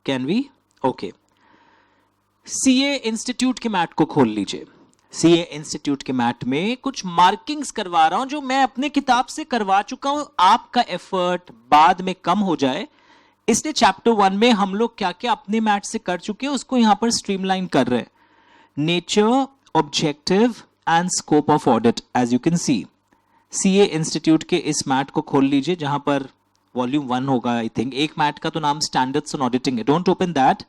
Can we? Okay, CA institute के mat को खोल लीजिए। सीए इंस्टीट्यूट के मैट में कुछ मार्किंग्स करवा रहा हूं जो मैं अपने किताब से करवा चुका हूं, आपका एफर्ट बाद में कम हो जाए इसलिए चैप्टर 1 में हम लोग क्या क्या अपने मैट से कर चुके हैं उसको यहां पर स्ट्रीमलाइन कर रहे हैं। Nature, objective and scope of audit. As you can see CA institute के इस मैट को खोल लीजिए जहां पर वॉल्यूम 1 होगा आई थिंक। एक मैट का तो नाम स्टैंडर्ड्स ऑन ऑडिटिंग है, don't open that.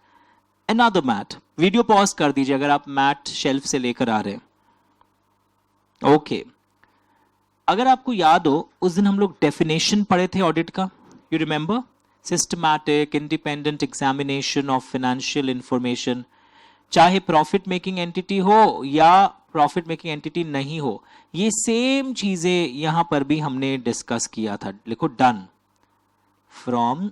Another mat, video pause कर दीजिए अगर आप मैट शेल्फ से लेकर आ रहे हैं। ओके, अगर आपको याद हो उस दिन हम लोग डेफिनेशन पढ़े थे ऑडिट का, you remember? Systematic independent examination of financial information, चाहे प्रॉफिट मेकिंग एंटिटी हो या प्रॉफिट मेकिंग एंटिटी नहीं हो, ये सेम चीजें यहां पर भी हमने डिस्कस किया था। लिखो डन फ्रॉम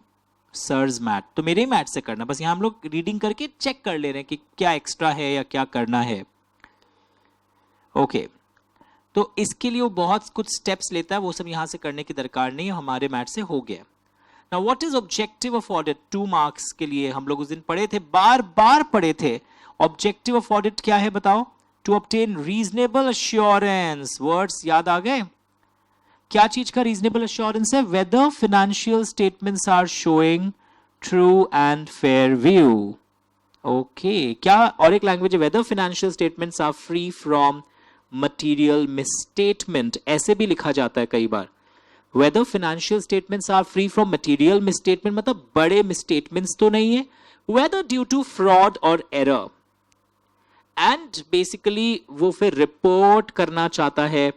सर्स मैट, तो मेरे मैट से करना, बस यहां हम लोग रीडिंग करके चेक कर ले रहे हैं कि क्या एक्स्ट्रा है या क्या करना है। ओके, तो इसके लिए वो बहुत कुछ स्टेप्स लेता है, वो सब यहां से करने की दरकार नहीं है, हमारे मैट से हो गया। Now what is objective of audit? 2 marks के लिए हम लोग उस दिन पढ़े थे, बार बार पढ़े थे। ऑब्जेक्टिव ऑफ ऑडिट क्या है बताओ? To obtain reasonable assurance. Words याद आ गए? क्या चीज का रीजनेबल अश्योरेंस है? Whether financial statements are showing true and fair view. Okay, क्या और एक लैंग्वेज है whether financial statements are free from material misstatement, ऐसे भी लिखा जाता है कई बार। Whether financial statements are free from material misstatement मतलब बड़े मिसस्टेटमेंट्स तो नहीं है, वेदर ड्यू टू फ्रॉड और एरर। एंड बेसिकली वो फिर रिपोर्ट करना चाहता है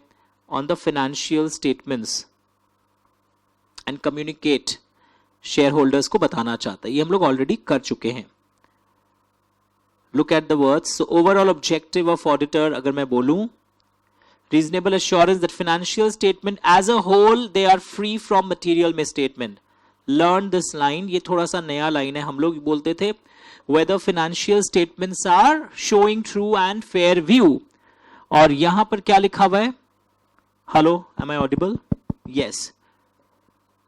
on the financial statements and communicate, share holders को बताना चाहता है। ये हम लोग ऑलरेडी कर चुके हैं। Look at the words. So overall objective of auditor अगर मैं बोलूं, reasonable assurance that financial statement as a whole they are free from material misstatement. Learn this line, ये थोड़ा सा नया लाइन है। हम लोग बोलते थे whether financial statements are showing true and fair view, और यहां पर क्या लिखा हुआ है? Hello, am I audible? Yes.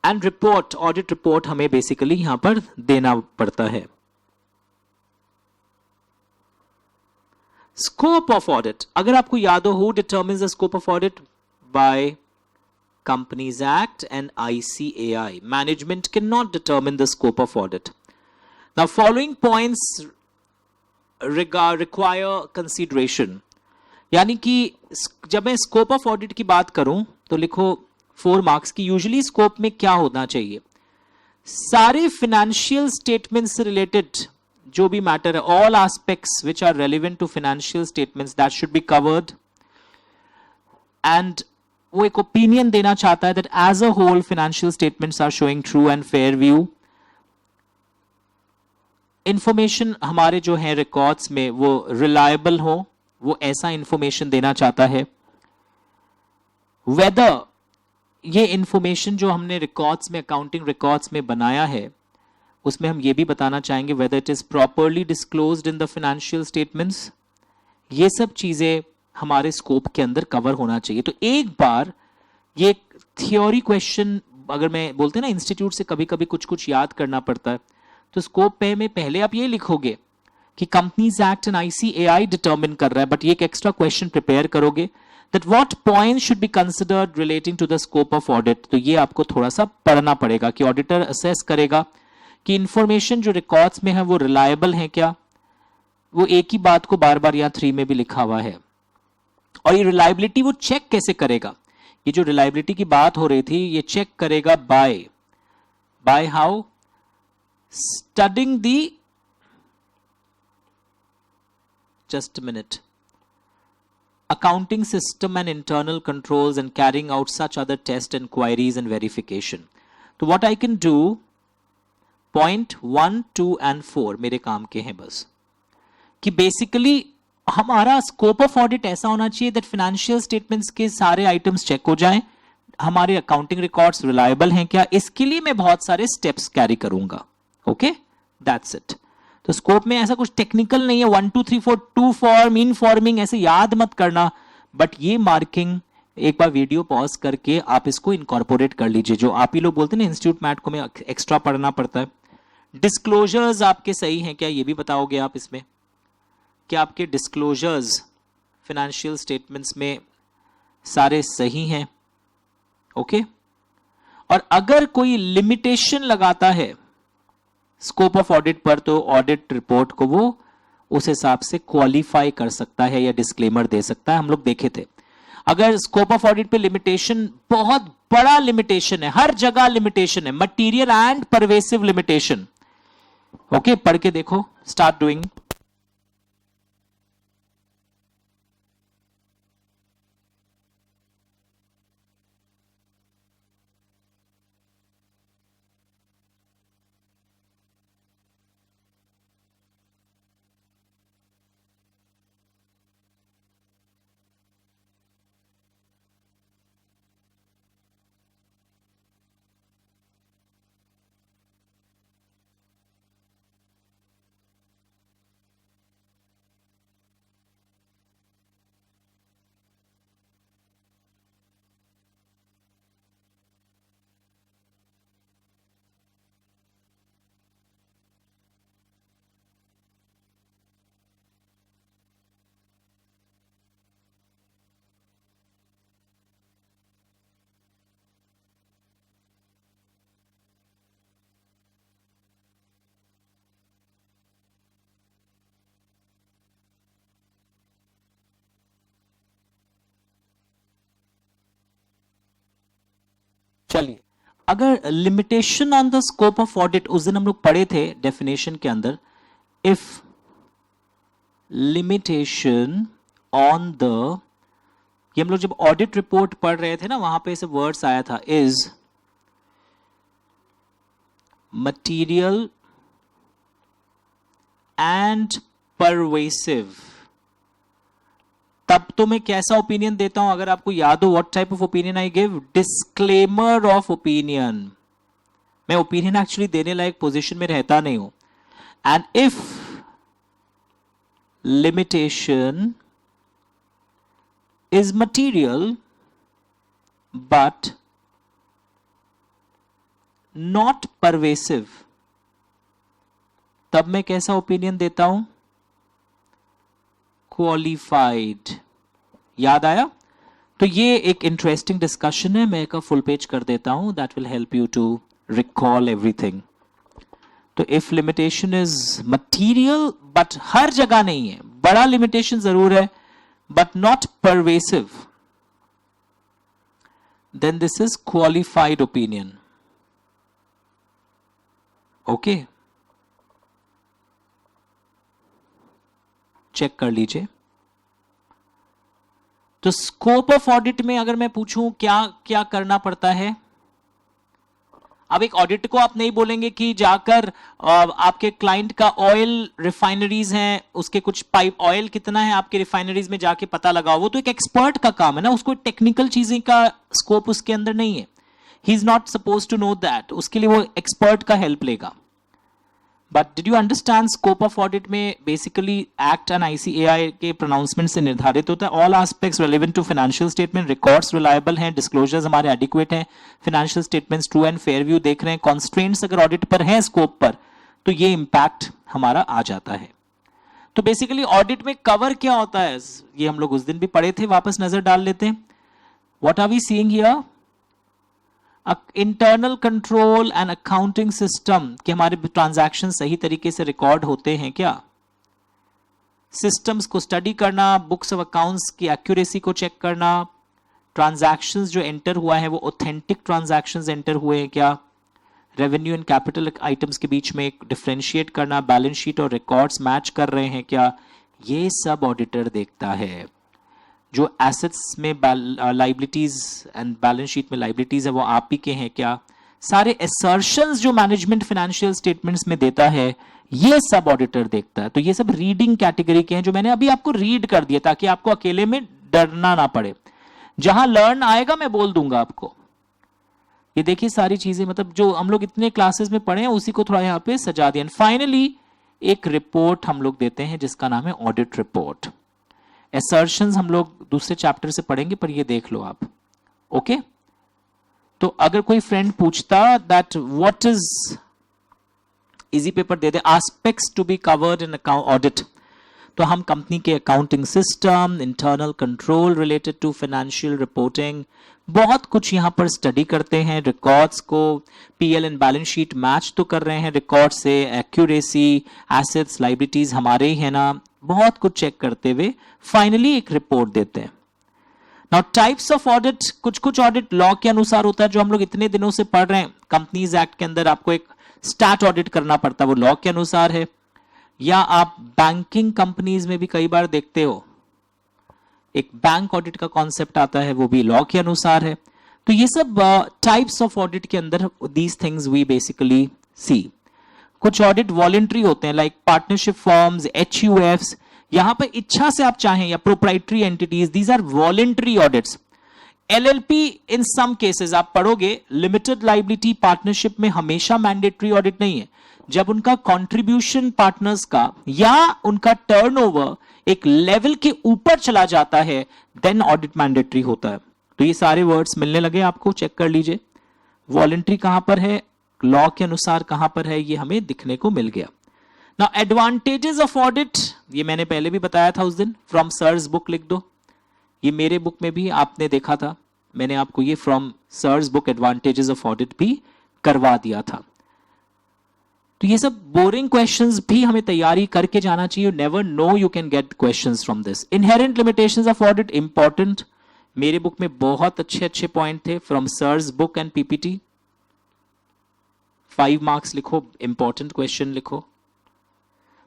And report, audit report हमें बेसिकली यहां पर देना पड़ता है। स्कोप ऑफ ऑडिट, अगर आपको याद हो, who determines the scope of audit? By companies act and ICAI. Management can not determine the scope of audit. Now following points require consideration, यानी कि जब मैं स्कोप ऑफ ऑडिट की बात करूं तो लिखो 4 मार्क्स की। यूजुअली स्कोप में क्या होना चाहिए? सारे फाइनेंशियल स्टेटमेंट से रिलेटेड जो भी मैटर है, all aspects which are relevant to financial statements that should be covered. And वो एक ओपिनियन देना चाहता है that as a whole financial statements are showing true and fair view. Information हमारे जो है रिकॉर्ड्स में वो रिलायबल हो, वो ऐसा इंफॉर्मेशन देना चाहता है। वेदर ये इंफॉर्मेशन जो हमने रिकॉर्ड्स में, अकाउंटिंग रिकॉर्ड्स में बनाया है, उसमें हम ये भी बताना चाहेंगे whether it is properly disclosed in the financial statements. ये सब चीजें हमारे स्कोप के अंदर कवर होना चाहिए। तो एक बार ये थियोरी क्वेश्चन, अगर मैं बोलते हैं ना इंस्टीट्यूट से कभी कभी कुछ कुछ याद करना पड़ता है, तो स्कोप में पहले आप ये लिखोगे कि companies act and ICAI determine कर रहा है, बट ये एक एक्स्ट्रा क्वेश्चन प्रिपेयर करोगे that what points should be considered relating to the scope of audit. तो ये आपको थोड़ा सा पढ़ना पड़ेगा कि ऑडिटर असेस करेगा कि इंफॉर्मेशन जो रिकॉर्ड्स में है वो रिलायबल है क्या। वो एक ही बात को बार बार यहां 3 में भी लिखा हुआ है। और ये रिलायबिलिटी वो चेक कैसे करेगा? ये जो रिलायबिलिटी की बात हो रही थी, ये चेक करेगा by how? Studying the, just a minute, accounting system and internal controls and carrying out such other tests and queries and verification. तो what I can do, point 1, 2 and 4 मेरे काम के हैं बस, कि बेसिकली हमारा स्कोप ऑफ ऑडिट ऐसा होना चाहिए दैट फाइनेंशियल स्टेटमेंट्स के सारे आइटम्स चेक हो जाएं, हमारे अकाउंटिंग रिकॉर्ड्स रिलायबल हैं क्या। इसके लिए मैं बहुत सारे स्टेप्स कैरी करूंगा। Okay, that's it. तो स्कोप में ऐसा कुछ टेक्निकल नहीं है 1 2 3 4 टू फॉर्म, इन फॉर्मिंग ऐसे याद मत करना, बट ये मार्किंग एक बार वीडियो पॉज करके आप इसको इनकॉर्पोरेट कर लीजिए। जो आप ही लोग बोलते हैं ना इंस्टीट्यूट मैट को में एक्स्ट्रा पढ़ना पड़ता है, डिस्क्लोजर्स आपके सही हैं क्या, ये भी बताओगे आप इसमें, क्या आपके डिस्क्लोजर्स फाइनेंशियल स्टेटमेंट्स में सारे सही हैं? ओके और अगर कोई लिमिटेशन लगाता है स्कोप ऑफ ऑडिट पर, तो ऑडिट रिपोर्ट को वो उस हिसाब से क्वालिफाई कर सकता है या डिस्क्लेमर दे सकता है। हम लोग देखे थे, अगर स्कोप ऑफ ऑडिट पे लिमिटेशन बहुत बड़ा लिमिटेशन है, हर जगह लिमिटेशन है, material and pervasive limitation, okay पढ़ के देखो, स्टार्ट डूइंग। चलिए, अगर limitation on the scope of audit, उस दिन हम लोग पढ़े थे डेफिनेशन के अंदर, इफ लिमिटेशन ऑन द, ये हम लोग जब ऑडिट रिपोर्ट पढ़ रहे थे ना, वहां पे ऐसे वर्ड्स आया था, इज मटीरियल एंड परवेसिव। तब तो मैं कैसा ओपिनियन देता हूं, अगर आपको याद हो, what type of opinion I give, disclaimer of opinion. मैं ओपिनियन एक्चुअली देने लायक पोजीशन में रहता नहीं हूं। And if limitation is material but not pervasive, तब मैं कैसा ओपिनियन देता हूं, क्वालिफाइड। याद आया? तो ये एक इंटरेस्टिंग डिस्कशन है, मैं का फुल पेज कर देता हूं, that will help you to recall everything. तो if limitation is material but हर जगह नहीं है, बड़ा लिमिटेशन जरूर है but not pervasive, then this is qualified opinion. Okay, check कर लीजिए। तो स्कोप ऑफ ऑडिट में अगर मैं पूछूं क्या क्या करना पड़ता है, अब एक ऑडिट को आप नहीं बोलेंगे कि जाकर आपके क्लाइंट का ऑयल रिफाइनरीज हैं, उसके कुछ पाइप ऑयल कितना है आपके रिफाइनरीज में, जाके पता लगाओ। वो तो एक एक्सपर्ट का काम है ना, उसको टेक्निकल चीजें का स्कोप उसके अंदर नहीं है। He is not suppose to know that, उसके लिए वो एक्सपर्ट का हेल्प लेगा। But did you understand, scope of audit में बेसिकली एक्ट एंड आईसीएआई के प्रोनाउंसमेंट से निर्धारित होता है। All aspects relevant to financial statement, records reliable हैं, डिस्क्लोजर्स हमारे एडिक्वेट हैं, financial statements true and fair view देख रहे हैं, कॉन्स्ट्रेंट्स अगर ऑडिट पर हैं स्कोप पर, तो ये इंपैक्ट हमारा आ जाता है। तो बेसिकली ऑडिट में कवर क्या होता है, ये हम लोग उस दिन भी पढ़े थे, वापस नजर डाल लेते हैं। What are we seeing here, internal control and accounting system, कि हमारे ट्रांजैक्शन सही तरीके से रिकॉर्ड होते हैं क्या, सिस्टम्स को स्टडी करना, बुक्स ऑफ अकाउंट्स की एक्यूरेसी को चेक करना, ट्रांजैक्शंस जो एंटर हुआ है वो ऑथेंटिक ट्रांजैक्शंस एंटर हुए हैं क्या, रेवेन्यू एंड कैपिटल आइटम्स के बीच में डिफरेंशिएट करना, बैलेंस शीट और रिकॉर्ड्स मैच कर रहे हैं क्या, ये सब ऑडिटर देखता है। जो एसेट्स में लाइबिलिटीज एंड बैलेंस शीट में लाइबिलिटीज है वो आप ही के हैं क्या, सारे असर्शंस जो मैनेजमेंट फाइनेंशियल स्टेटमेंट्स में देता है ये सब ऑडिटर देखता है। तो ये सब रीडिंग कैटेगरी के हैं जो मैंने अभी आपको रीड कर दिया ताकि आपको अकेले में डरना ना पड़े। जहां लर्न आएगा मैं बोल दूंगा आपको। ये देखिए सारी चीजें, मतलब जो हम लोग इतने क्लासेस में पढ़े हैं उसी को थोड़ा यहाँ पे सजा दिया। फाइनली एक रिपोर्ट हम लोग देते हैं जिसका नाम है ऑडिट रिपोर्ट। असर्शंस हम लोग दूसरे चैप्टर से पढ़ेंगे पर ये देख लो आप। ओके, तो अगर कोई फ्रेंड पूछता that what is easy paper दे दे, aspects to be covered in account audit, तो हम कंपनी के accounting system, internal control related to financial reporting, बहुत कुछ यहाँ पर स्टडी करते हैं। रिकॉर्ड्स को PL and balance sheet match तो कर रहे हैं रिकॉर्ड से, एक्यूरेसी, एसेट्स लाइबिलिटीज हमारे ही है ना, बहुत कुछ चेक करते हुए फाइनली एक रिपोर्ट देते हैं। नाउ टाइप्स ऑफ ऑडिट, कुछ कुछ ऑडिट लॉ के अनुसार होता है, जो हम लोग इतने दिनों से पढ़ रहे हैं। कंपनीज एक्ट के अंदर आपको एक स्टैट ऑडिट करना पड़ता है, वो लॉ के अनुसार है। या आप बैंकिंग कंपनीज में भी कई बार देखते हो एक बैंक ऑडिट का कॉन्सेप्ट आता है, वो भी लॉ के अनुसार है। तो ये सब टाइप्स ऑफ ऑडिट के अंदर दीज थिंग्स वी बेसिकली सी। कुछ ऑडिट वॉलेंट्री होते हैं, लाइक पार्टनरशिप फॉर्म्स, HUFs, यहां पर इच्छा से आप चाहें, या proprietary entities, these are voluntary audits. LLP in some cases आप पढ़ोगे, लिमिटेड लाइबिलिटी पार्टनरशिप में हमेशा मैंडेटरी ऑडिट नहीं है। जब उनका कंट्रीब्यूशन पार्टनर्स का या उनका टर्नओवर एक लेवल के ऊपर चला जाता है, देन ऑडिट मैंडेटरी होता है। तो ये सारे वर्ड्स मिलने लगे आपको, चेक कर लीजिए। वॉलेंट्री कहां पर है, लॉ के अनुसार कहां पर है, ये हमें दिखने को मिल गया। नाउ एडवांटेजेस ऑफ ऑडिट, ये मैंने पहले भी बताया था उस दिन, फ्रॉम सर्स बुक लिख दो। ये मेरे बुक में भी आपने देखा था, मैंने आपको ये from sir's book advantages of audit भी करवा दिया था। तो ये सब बोरिंग क्वेश्चंस भी हमें तैयारी करके जाना चाहिए। Never know you can get questions from this. Inherent limitations of audit important, मेरे बुक में बहुत अच्छे अच्छे पॉइंट थे from sir's book and PPT। 5 marks लिखो, इंपॉर्टेंट क्वेश्चन लिखो।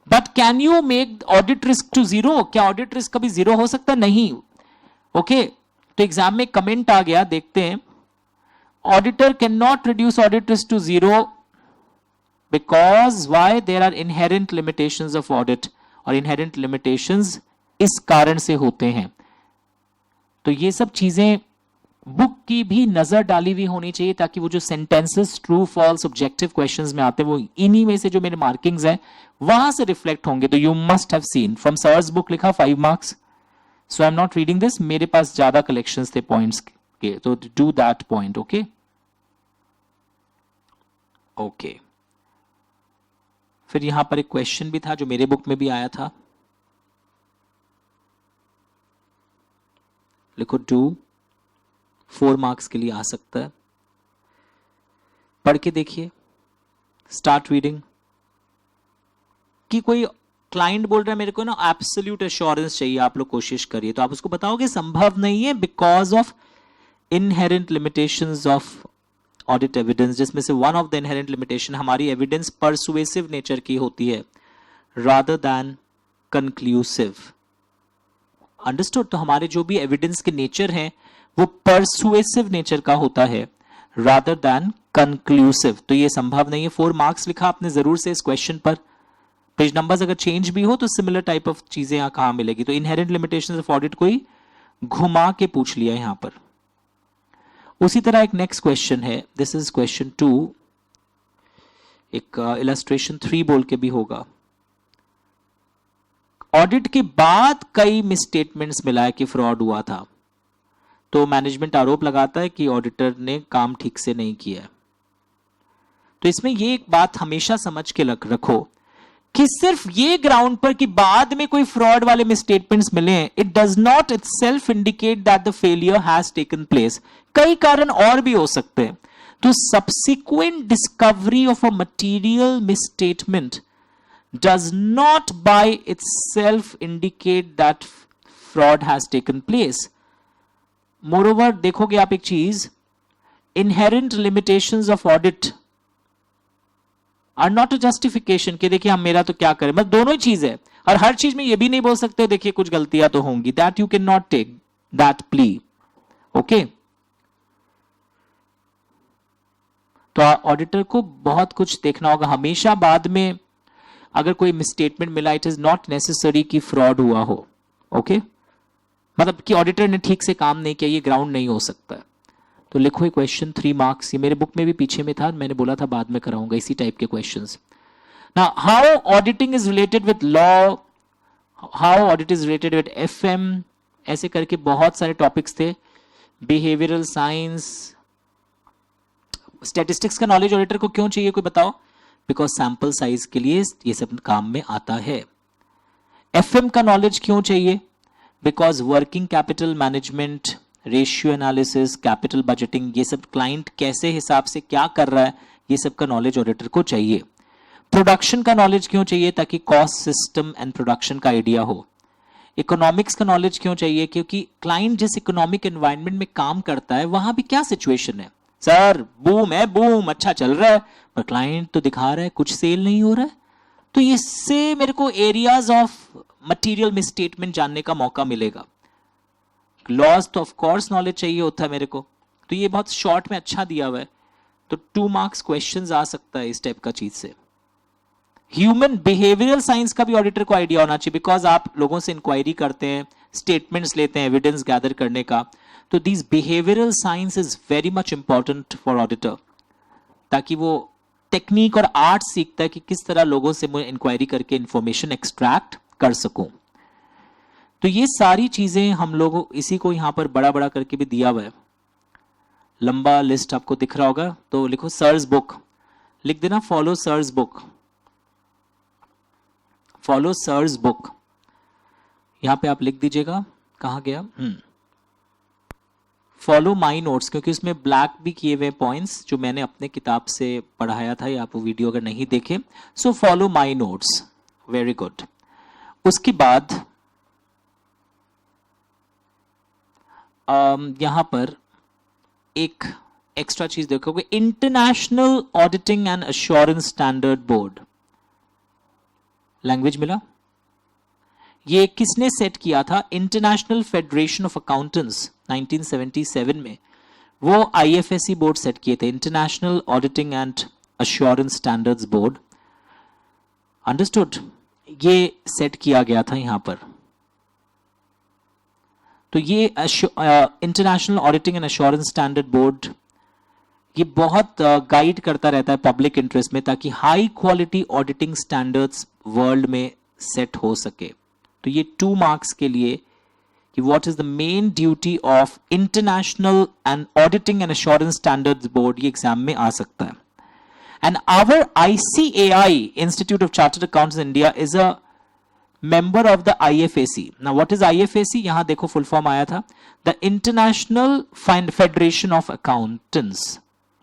But can you make audit risk to zero? क्या audit risk कभी जीरो हो सकता? नहीं। ओके, तो एग्जाम में कमेंट आ गया, देखते हैं। Auditor can not reduce audit risk to zero because why? there are inherent limitations of audit, और inherent limitations इस कारण से होते हैं। तो ये सब चीजें बुक की भी नजर डाली हुई होनी चाहिए, ताकि वो जो sentences true false objective questions में आते हैं, वो इन्हीं में से जो मेरे मार्किंग्स हैं वहां से रिफ्लेक्ट होंगे। तो you must have seen from sir's book लिखा 5 marks. So I am not reading this, मेरे पास ज्यादा कलेक्शंस थे पॉइंट्स के, तो do that point. Okay okay, फिर यहां पर एक क्वेश्चन भी था जो मेरे बुक में भी आया था, लिखो डू, 4 मार्क्स के लिए आ सकता है। पढ़ के देखिए, स्टार्ट रीडिंग। कि कोई क्लाइंट बोल रहा है मेरे को ना एब्सोल्यूट एश्योरेंस चाहिए, आप लोग कोशिश करिए, तो आप उसको बताओगे संभव नहीं है because of inherent limitations of audit evidence, जिसमें से one of the inherent limitation हमारी एविडेंस परसुएसिव नेचर की होती है रादर दैन कंक्लूसिव। अंडरस्टूड? तो हमारे जो भी एविडेंस के नेचर हैं वो परसुएसिव नेचर का होता है रादर दैन कंक्लूसिव। तो ये संभव नहीं है। 4 मार्क्स लिखा आपने जरूर से इस क्वेश्चन पर। पेज नंबर्स अगर चेंज भी हो तो सिमिलर टाइप ऑफ चीजें यहां कहां मिलेगी। तो इनहेरेंट लिमिटेशंस ऑफ ऑडिट कोई घुमा के पूछ लिया यहां पर। उसी तरह एक नेक्स्ट क्वेश्चन है, दिस इज क्वेश्चन 2, एक इलस्ट्रेशन 3 बोल के भी होगा। ऑडिट के बाद कई मिसस्टेटमेंट्स मिला है कि फ्रॉड हुआ था, तो मैनेजमेंट आरोप लगाता है कि ऑडिटर ने काम ठीक से नहीं किया। तो इसमें ये एक बात हमेशा समझ के रखो कि सिर्फ ये ग्राउंड पर कि बाद में कोई फ्रॉड वाले मिसस्टेटमेंट्स मिले हैं, it does not itself indicate that the failure has taken place. कई कारण और भी हो सकते हैं। तो subsequent discovery of a material misstatement does not by itself indicate that fraud has taken place. Moreover, देखोगे आप एक चीज, inherent limitations of audit are not a justification कि देखिए हम मेरा तो क्या करें, मतलब दोनों ही चीज है। और हर चीज में ये भी नहीं बोल सकते देखिए कुछ गलतियां तो होंगी, that you cannot take that plea. Okay? तो ऑडिटर को बहुत कुछ देखना होगा हमेशा। बाद में अगर कोई मिसस्टेटमेंट मिला, इट इज नॉट नेसेसरी कि फ्रॉड हुआ हो। ओके, मतलब कि ऑडिटर ने ठीक से काम नहीं किया, ये ग्राउंड नहीं हो सकता। तो लिखो ये क्वेश्चन 3 मार्क्स, ये मेरे बुक में भी पीछे में था, मैंने बोला था बाद में कराऊंगा इसी टाइप के questions. Now how auditing is related with law, how audit is related with FM, ऐसे करके बहुत सारे टॉपिक्स थे। बिहेवियरल साइंस, स्टैटिस्टिक्स का नॉलेज ऑडिटर को क्यों चाहिए, कोई बताओ? बिकॉज सैंपल साइज के लिए ये सब काम में आता है। एफएम का नॉलेज क्यों चाहिए? Because working capital management, ratio analysis, capital budgeting, ये सब क्लाइंट कैसे हिसाब से क्या कर रहा है, ये सब का नॉलेज ऑडिटर को चाहिए। प्रोडक्शन का नॉलेज क्यों चाहिए? ताकि कॉस्ट सिस्टम एंड प्रोडक्शन का आइडिया हो। इकोनॉमिक्स का नॉलेज क्यों चाहिए? क्योंकि क्लाइंट जिस इकोनॉमिक एनवायरनमेंट में काम करता है वहां भी क्या सिचुएशन है, सर बूम है, बूम अच्छा चल रहा है, पर क्लाइंट तो दिखा रहा है कुछ सेल नहीं हो रहा है। तो इससे मेरे को एरियाज ऑफ मटेरियल मिसस्टेटमेंट जानने का मौका मिलेगा। लॉस तो ऑफ कोर्स नॉलेज चाहिए होता है मेरे को, तो ये बहुत शॉर्ट में अच्छा दिया हुआ है, तो 2 मार्क्स क्वेश्चंस आ सकता है इस टाइप का चीज से। ह्यूमन बिहेवियरल साइंस का भी ऑडिटर को आइडिया होना चाहिए, बिकॉज आप लोगों से इंक्वायरी करते हैं, स्टेटमेंट्स लेते हैं एविडेंस गैदर करने का, तो this behavioural science is very much important for auditor, ताकि वो टेक्निक और आर्ट सीखता है कि किस तरह लोगों से मैं इंक्वायरी करके इंफॉर्मेशन एक्सट्रैक्ट कर सकूं। तो ये सारी चीजें हम लोग, इसी को यहां पर बड़ा बड़ा करके भी दिया हुआ है, लंबा लिस्ट आपको दिख रहा होगा, तो लिखो सर्स बुक, लिख देना follow sir's book, follow sir's book, यहां पे आप लिख दीजिएगा, कहां गया, फॉलो माई नोट्स, क्योंकि उसमें ब्लैक भी किए हुए पॉइंट्स जो मैंने अपने किताब से पढ़ाया था, या आप वो वीडियो अगर नहीं देखे, so follow my notes, very good. उसके बाद यहां पर एक एक्स्ट्रा चीज देखोगे, international auditing and assurance standard board, language मिला? ये किसने सेट किया था? इंटरनेशनल फेडरेशन ऑफ अकाउंटेंट्स 1977 में वो आईएफएससी बोर्ड सेट किए थे, international auditing and assurance standards board, understood? ये सेट किया गया था यहां पर। तो ये international auditing and assurance standard board ये बहुत गाइड करता रहता है पब्लिक इंटरेस्ट में, ताकि high quality auditing standards world में सेट हो सके। तो ये 2 मार्क्स के लिए कि what is the main duty of international and auditing and assurance standards board, ये एग्जाम में आ सकता है। And our ICAI institute of chartered accountants India is a member of the IFAC. Now what is IFAC? यहां देखो full form आया था, the International Federation of Accountants.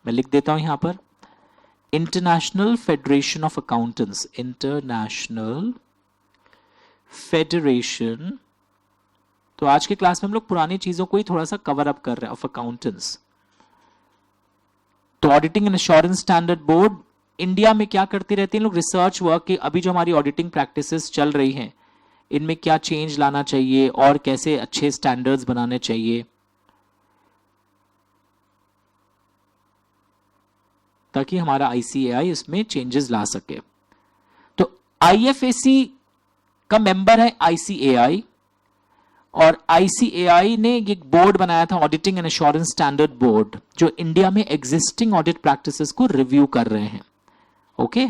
मैं लिख देता हूं यहां पर, International Federation of Accountants, International Federation। तो आज के क्लास में हम लोग पुरानी चीजों को ही थोड़ा सा कवर अप कर रहे हैं, ऑफ अकाउंटेंट्स। तो auditing and assurance standard board India में क्या करती रहती है लोग, रिसर्च वर्क कि अभी जो हमारी ऑडिटिंग प्रैक्टिसेस चल रही हैं इनमें क्या चेंज लाना चाहिए और कैसे अच्छे स्टैंडर्ड्स बनाने चाहिए, ताकि हमारा ICAI इसमें चेंजेस ला सके। तो IFAC का मेंबर है ICAI, और ICAI ने एक बोर्ड बनाया था, auditing and assurance standard board, जो इंडिया में एग्जिस्टिंग ऑडिट प्रैक्टिसेस को रिव्यू कर रहे हैं। ओके,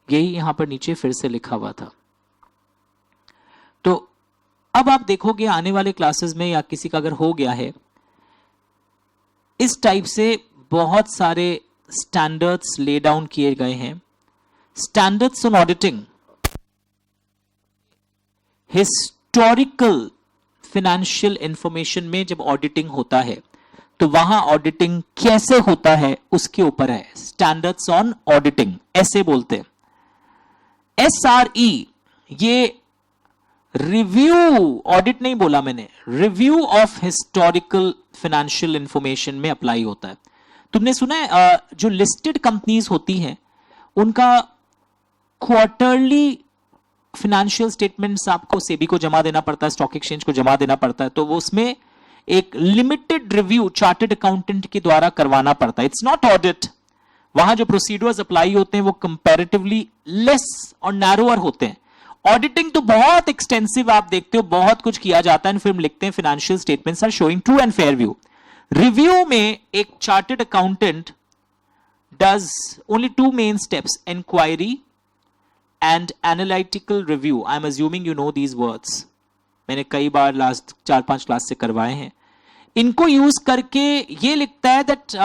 यही यहां पर नीचे फिर से लिखा हुआ था। तो अब आप देखोगे आने वाले क्लासेस में, या किसी का अगर हो गया है, इस टाइप से बहुत सारे स्टैंडर्ड्स ले डाउन किए गए हैं। Standards on auditing, historical financial information में जब ऑडिटिंग होता है तो वहां ऑडिटिंग कैसे होता है उसके ऊपर है, स्टैंडर्ड्स ऑन ऑडिटिंग ऐसे बोलते हैं। SRE ये रिव्यू, ऑडिट नहीं बोला मैंने, review of historical financial information में अप्लाई होता है। तुमने सुना है जो लिस्टेड कंपनीज होती हैं उनका क्वार्टरली फाइनेंशियल स्टेटमेंट्स आपको सेबी को जमा देना पड़ता है, स्टॉक एक्सचेंज को जमा देना पड़ता है, तो वो उसमें एक लिमिटेड रिव्यू चार्टर्ड अकाउंटेंट के द्वारा करवाना पड़ता है। इट्स नॉट ऑडिट, वहां जो प्रोसीड्यूर्स अप्लाई होते हैं वो कंपैरेटिवली लेस और नैरोअर होते हैं। ऑडिटिंग तो बहुत एक्सटेंसिव, आप देखते हो बहुत कुछ किया जाता है, फिर लिखते हैं financial statements are showing true and fair view. Review में एक chartered accountant does only 2 main steps, inquiry and analytical review. I am assuming you know these words, मैंने कई बार लास्ट 4-5 क्लास से करवाए हैं। इनको यूज करके ये लिखता है that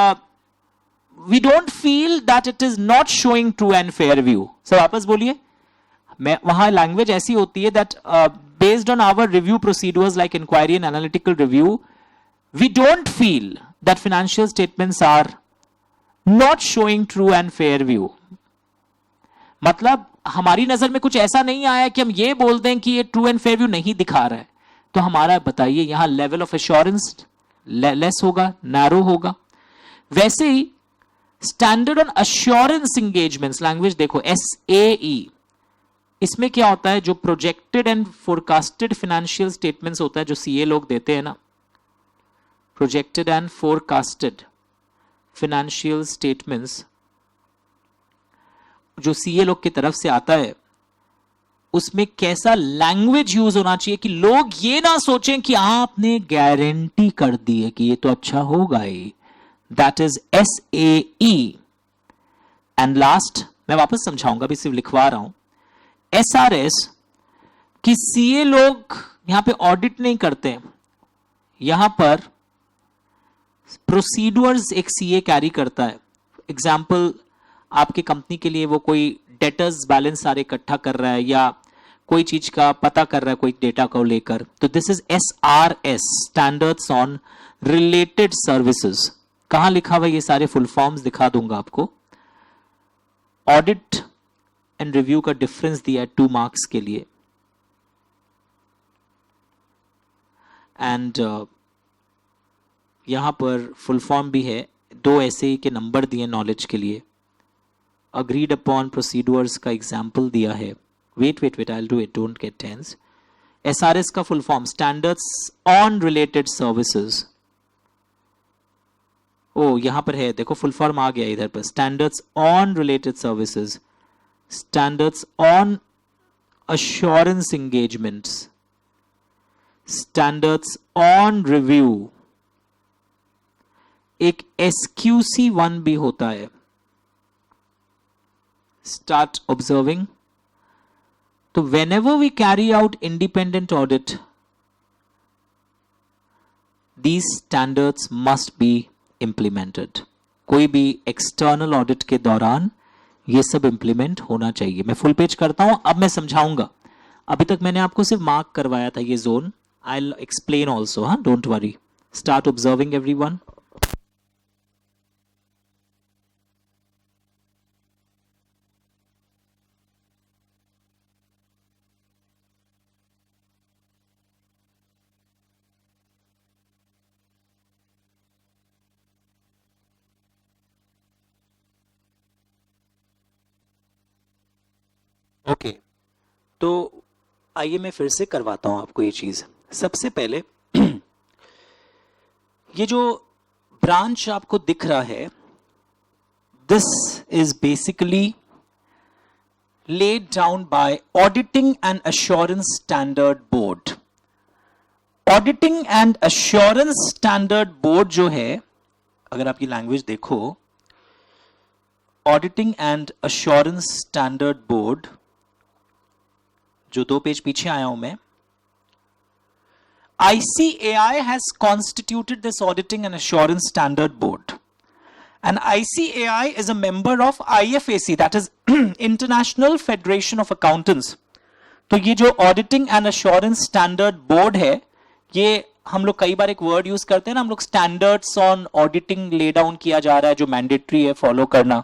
we don't feel that it is not showing true and fair view. Sir वापस बोलिए, मैं वहां लैंग्वेज ऐसी होती है that based on our review procedures like inquiry and analytical review, we don't feel that financial statements are not showing true and fair view. मतलब हमारी नजर में कुछ ऐसा नहीं आया कि हम ये बोल दें कि ये ट्रू एंड फेयर व्यू नहीं दिखा रहा है, तो हमारा बताइए यहां लेवल ऑफ एश्योरेंस लेस होगा, नैरो होगा। वैसे ही standard on assurance engagements, language देखो SAE, इसमें क्या होता है, जो projected and forecasted financial statements होता है जो CA लोग देते हैं ना, projected and forecasted financial statements जो CA लोग की तरफ से आता है, उसमें कैसा लैंग्वेज यूज होना चाहिए कि लोग ये ना सोचें कि आपने गारंटी कर दी है कि ये तो अच्छा होगा ही। That is SAE। And last, मैं वापस समझाऊंगा, अभी सिर्फ लिखवा रहा हूं, SRS कि CA लोग यहां पे ऑडिट नहीं करते, यहां पर प्रोसीड्यूर्स एक CA कैरी करता है। एग्जाम्पल, आपके कंपनी के लिए वो कोई डेटर्स बैलेंस सारे इकट्ठा कर रहा है या कोई चीज का पता कर रहा है कोई डेटा को लेकर, तो this is SRS, standards on related services. कहां लिखा हुआ, ये सारे फुल फॉर्म्स दिखा दूंगा आपको। ऑडिट एंड रिव्यू का डिफरेंस दिया है 2 मार्क्स के लिए। एंड यहां पर फुल फॉर्म भी है, 2 ऐसे के नंबर दिए नॉलेज के लिए। अग्रीड अपॉन प्रोसीड्यूर्स का एग्जाम्पल दिया है। Wait I will do it, don't get tense. SRS का full form standards on related services. ओ यहां पर है, देखो फुल फॉर्म आ गया इधर पर, standards on related services, standards on assurance engagements, standards on review. एक SQC1 भी होता है, start observing. So whenever we carry out independent audit, these standards must be implemented. कोई भी external audit के दौरान ये सब implement होना चाहिए। मैं full page करता हूं, अब मैं समझाऊंगा। अभी तक मैंने आपको सिर्फ मार्क करवाया था ये जोन, I'll explain also, हाँ, don't worry. Start observing everyone. Okay, तो आइए मैं फिर से करवाता हूं आपको ये चीज। सबसे पहले ये जो ब्रांच आपको दिख रहा है, this is basically laid down by Auditing and Assurance Standard Board. Auditing and Assurance Standard Board जो है, अगर आपकी लैंग्वेज देखो, Auditing and Assurance Standard Board, जो 2 पेज पीछे आया हूं मैं, ICAI has constituted this Auditing and Assurance Standard Board. And ICAI is a member of IFAC, that is International Federation of Accountants. तो ये जो Auditing and Assurance Standard Board है, ये हम लोग कई बार एक वर्ड यूज करते हैं ना, हम लोग standards on auditing lay down किया जा रहा है जो मैंडेटरी है फॉलो करना।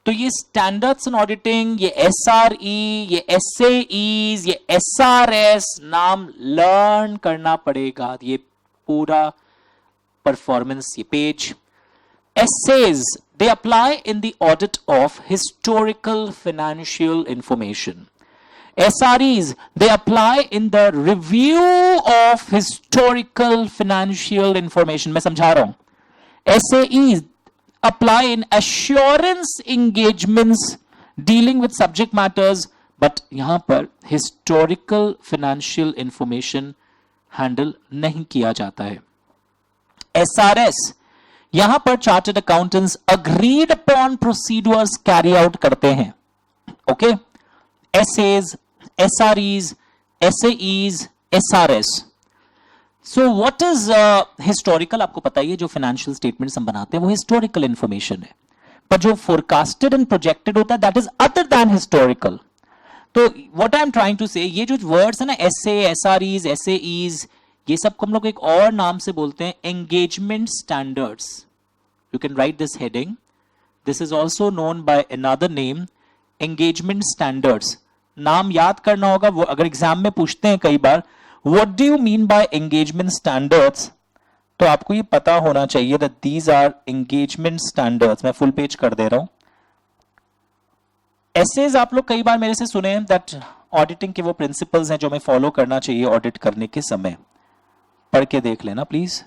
तो ये स्टैंडर्ड्स ऑन ऑडिटिंग, ये SRE, ये SAEs, ये SRS नाम लर्न करना पड़ेगा। ये पूरा परफॉर्मेंस, ये page essays, they apply in the audit of historical financial information. SREs, they apply in the review of historical financial information. मैं समझा रहा हूं। SAEs apply in assurance engagements dealing with subject matters, but यहां पर historical financial information handle नहीं किया जाता है। SRS, यहां पर chartered accountants agreed upon procedures carry out करते हैं। Okay, SAs, SREs, SAEs, SRS, so what is historical? आपको पता ही है जो फाइनेंशियल स्टेटमेंट्स हम बनाते हैं वो हिस्टोरिकल इंफॉर्मेशन है, पर जो फोरकास्टेड एंड प्रोजेक्टेड होता है that is other than historical. तो what I am trying to say, ये जो वर्ड्स है ना, एसए, एसआरईज, एसएईज, ये सब को हम लोग एक और नाम से बोलते हैं engagement standards. You can write this heading. This is also known by another name engagement standards. नाम याद करना होगा, वो अगर एग्जाम में पूछते हैं कई बार what do you mean by engagement standards, तो आपको ये पता होना चाहिए that these are engagement standards. मैं फुल पेज कर दे रहा हूं. एसेज आप लोग कई बार मेरे से सुने हैं दैट ऑडिटिंग के वो प्रिंसिपल्स हैं जो हमें फॉलो करना चाहिए ऑडिट करने के समय. पढ़ के देख लेना please.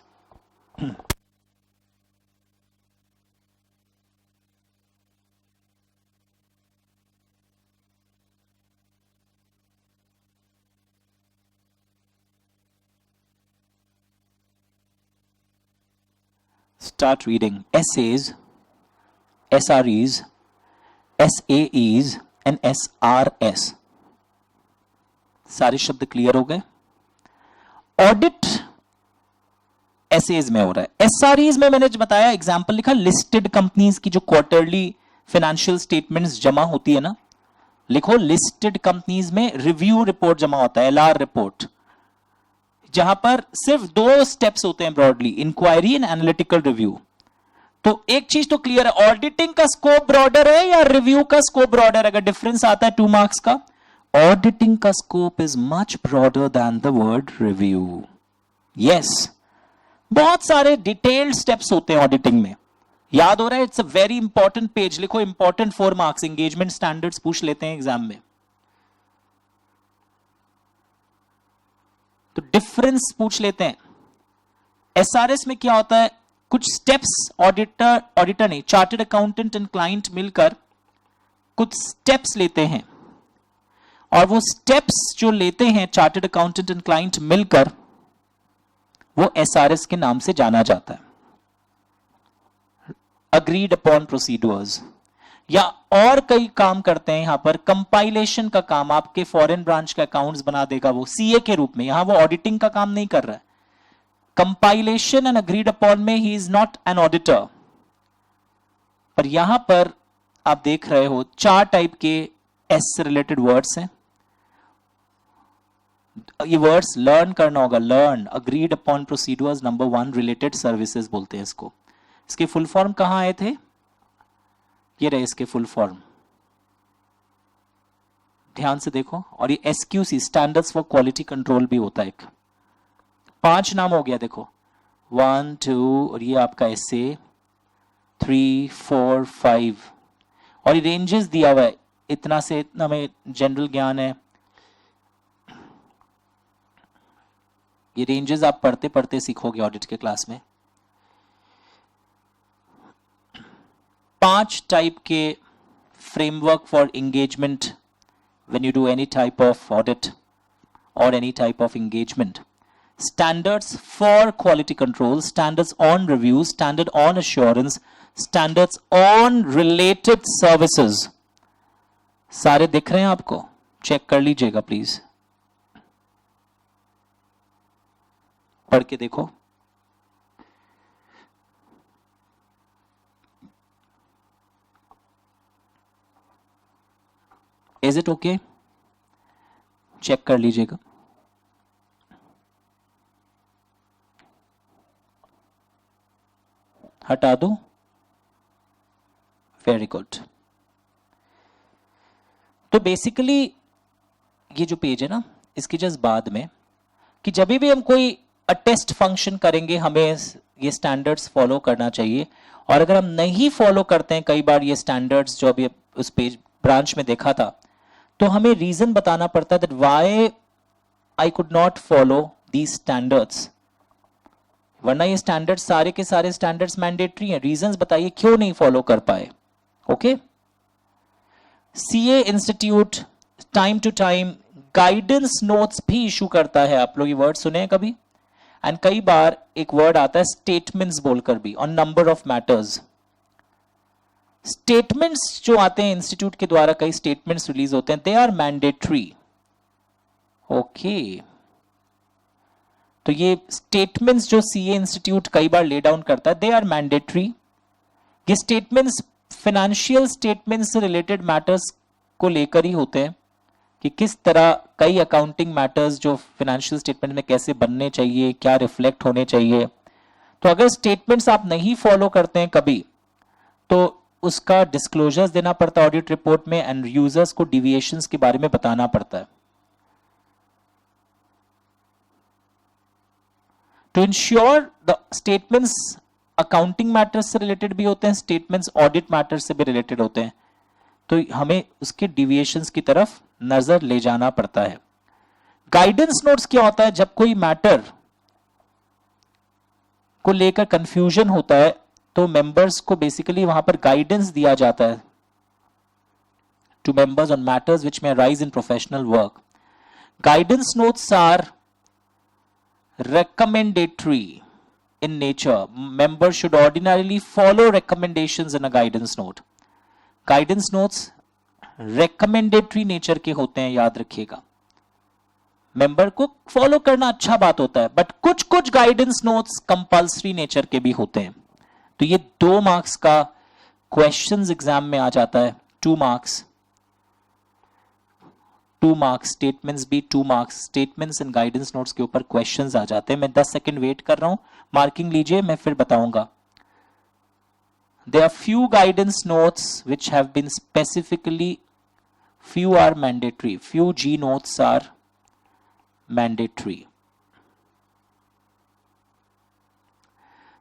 Start reading. Essays, SREs, SAEs and SRS. सारे शब्द क्लियर हो गए. ऑडिट एसेज में हो रहा है. एसआरईज में मैंने बताया, एग्जांपल लिखा, लिस्टेड कंपनीज की जो क्वार्टरली फाइनेंशियल स्टेटमेंट्स जमा होती है ना, लिखो लिस्टेड कंपनीज में रिव्यू रिपोर्ट जमा होता है, एलआर रिपोर्ट, जहां पर सिर्फ 2 स्टेप्स होते हैं broadly, inquiry and analytical review. तो एक चीज तो क्लियर है, ऑडिटिंग का स्कोप ब्रॉडर है या रिव्यू का स्कोप ब्रॉडर. अगर डिफरेंस आता है 2 मार्क्स का, ऑडिटिंग का scope is much broader then the word review. Yes, बहुत सारे डिटेल्ड स्टेप्स होते हैं ऑडिटिंग में. याद हो रहा है? It's a very important page. लिखो इंपॉर्टेंट 4 मार्क्स. एंगेजमेंट स्टैंडर्ड्स पूछ लेते हैं एग्जाम में. तो डिफरेंस पूछ लेते हैं. एसआरएस में क्या होता है, कुछ स्टेप्स ऑडिटर नहीं, चार्टर्ड अकाउंटेंट एंड क्लाइंट मिलकर कुछ स्टेप्स लेते हैं, और वो स्टेप्स जो लेते हैं चार्टर्ड अकाउंटेंट एंड क्लाइंट मिलकर, वो एसआरएस के नाम से जाना जाता है. Agreed upon procedures. या और कई काम करते हैं यहां पर. कंपाइलेशन का काम आपके फॉरेन ब्रांच का अकाउंट्स बना देगा वो सीए के रूप में. यहां वो ऑडिटिंग का काम नहीं कर रहा है. कंपाइलेशन एंड अग्रीड अपॉन में ही इज नॉट एन ऑडिटर. पर यहां पर आप देख रहे हो 4 टाइप के एस से रिलेटेड वर्ड्स हैं. ये वर्ड्स लर्न करना होगा. Learn, agreed upon procedures, number 1 related services बोलते हैं इसको. इसके फुल फॉर्म कहां आए थे? ये रहे इसके फुल फॉर्म, ध्यान से देखो. और ये SQC, standards for quality control भी होता है एक. 5 नाम हो गया देखो, 1 2, और ये आपका एसए 3 4 5, और ये रेंजेस दिया हुआ है. इतना से इतना में जनरल ज्ञान है. ये रेंजेस आप पढ़ते पढ़ते सीखोगे ऑडिट के क्लास में. 5 टाइप के framework for engagement when you do any type of audit or any type of engagement. Standards for quality control, standards on review, standard on assurance, standards on related services. सारे दिख रहे हैं आपको? Check कर लीजिएगा please, पढ़ के देखो. Is it okay? चेक कर लीजिएगा. हटा दो. Very good. तो बेसिकली ये जो पेज है ना, इसकी जस्ट बाद में कि जब भी हम कोई टेस्ट फंक्शन करेंगे हमें ये स्टैंडर्ड्स फॉलो करना चाहिए. और अगर हम नहीं फॉलो करते हैं कई बार ये स्टैंडर्ड्स जो अभी उस पेज ब्रांच में देखा था, तो हमें रीजन बताना पड़ता है that why I could not follow these standards. वरना ये स्टैंडर्ड्स सारे के सारे स्टैंडर्ड्स मैंडेटरी हैं. रीजंस बताइए क्यों नहीं फॉलो कर पाए. Okay. CA institute time to time guidance notes भी इशू करता है. आप लोग ये वर्ड सुने हैं कभी? एंड कई बार एक वर्ड आता है स्टेटमेंट्स बोलकर भी, on number of matters. Statements जो आते हैं इंस्टीट्यूट के द्वारा, कई स्टेटमेंट्स रिलीज होते हैं, दे आर मैंडेटरी. ओके. तो ये स्टेटमेंट्स जो सीए इंस्टीट्यूट कई बार ले डाउन करता है, दे आर मैंडेटरी। ये स्टेटमेंट्स फाइनेंशियल स्टेटमेंट्स से रिलेटेड मैटर्स को लेकर ही होते हैं कि किस तरह कई अकाउंटिंग मैटर्स जो फाइनेंशियल स्टेटमेंट में कैसे बनने चाहिए, क्या रिफ्लेक्ट होने चाहिए। तो अगर स्टेटमेंट्स आप नहीं फॉलो करते हैं कभी, तो उसका डिस्क्लोजर्स देना पड़ता है ऑडिट रिपोर्ट में, एंड यूजर्स को डिविएशंस के बारे में बताना पड़ता है। To ensure the statements accounting matters से रिलेटेड भी होते हैं, स्टेटमेंट्स ऑडिट मैटर्स से भी रिलेटेड होते हैं, तो हमें उसके डिविएशंस की तरफ नजर ले जाना पड़ता है। गाइडेंस नोट्स क्या होता है? जब कोई मैटर को लेकर कंफ्यूजन होता है तो मेंबर्स को बेसिकली वहां पर गाइडेंस दिया जाता है to members on matters which may arise in professional work. Guidance notes are recommendatory in nature. Members should ordinarily follow recommendations in a guidance note. Guidance notes recommendatory nature के होते हैं, याद रखिएगा। मेंबर को follow करना अच्छा बात होता है, बट कुछ कुछ गाइडेंस नोट्स कंपल्सरी नेचर के भी होते हैं। तो ये 2 मार्क्स का क्वेश्चंस एग्जाम में आ जाता है, 2 मार्क्स, 2 मार्क्स, स्टेटमेंट्स भी 2 marks, statements and guidance notes के ऊपर क्वेश्चंस आ जाते हैं। मैं 10 सेकंड वेट कर रहा हूं, मार्किंग लीजिए, मैं फिर बताऊंगा। There are few guidance notes which have been specifically, few are mandatory, few G notes are mandatory.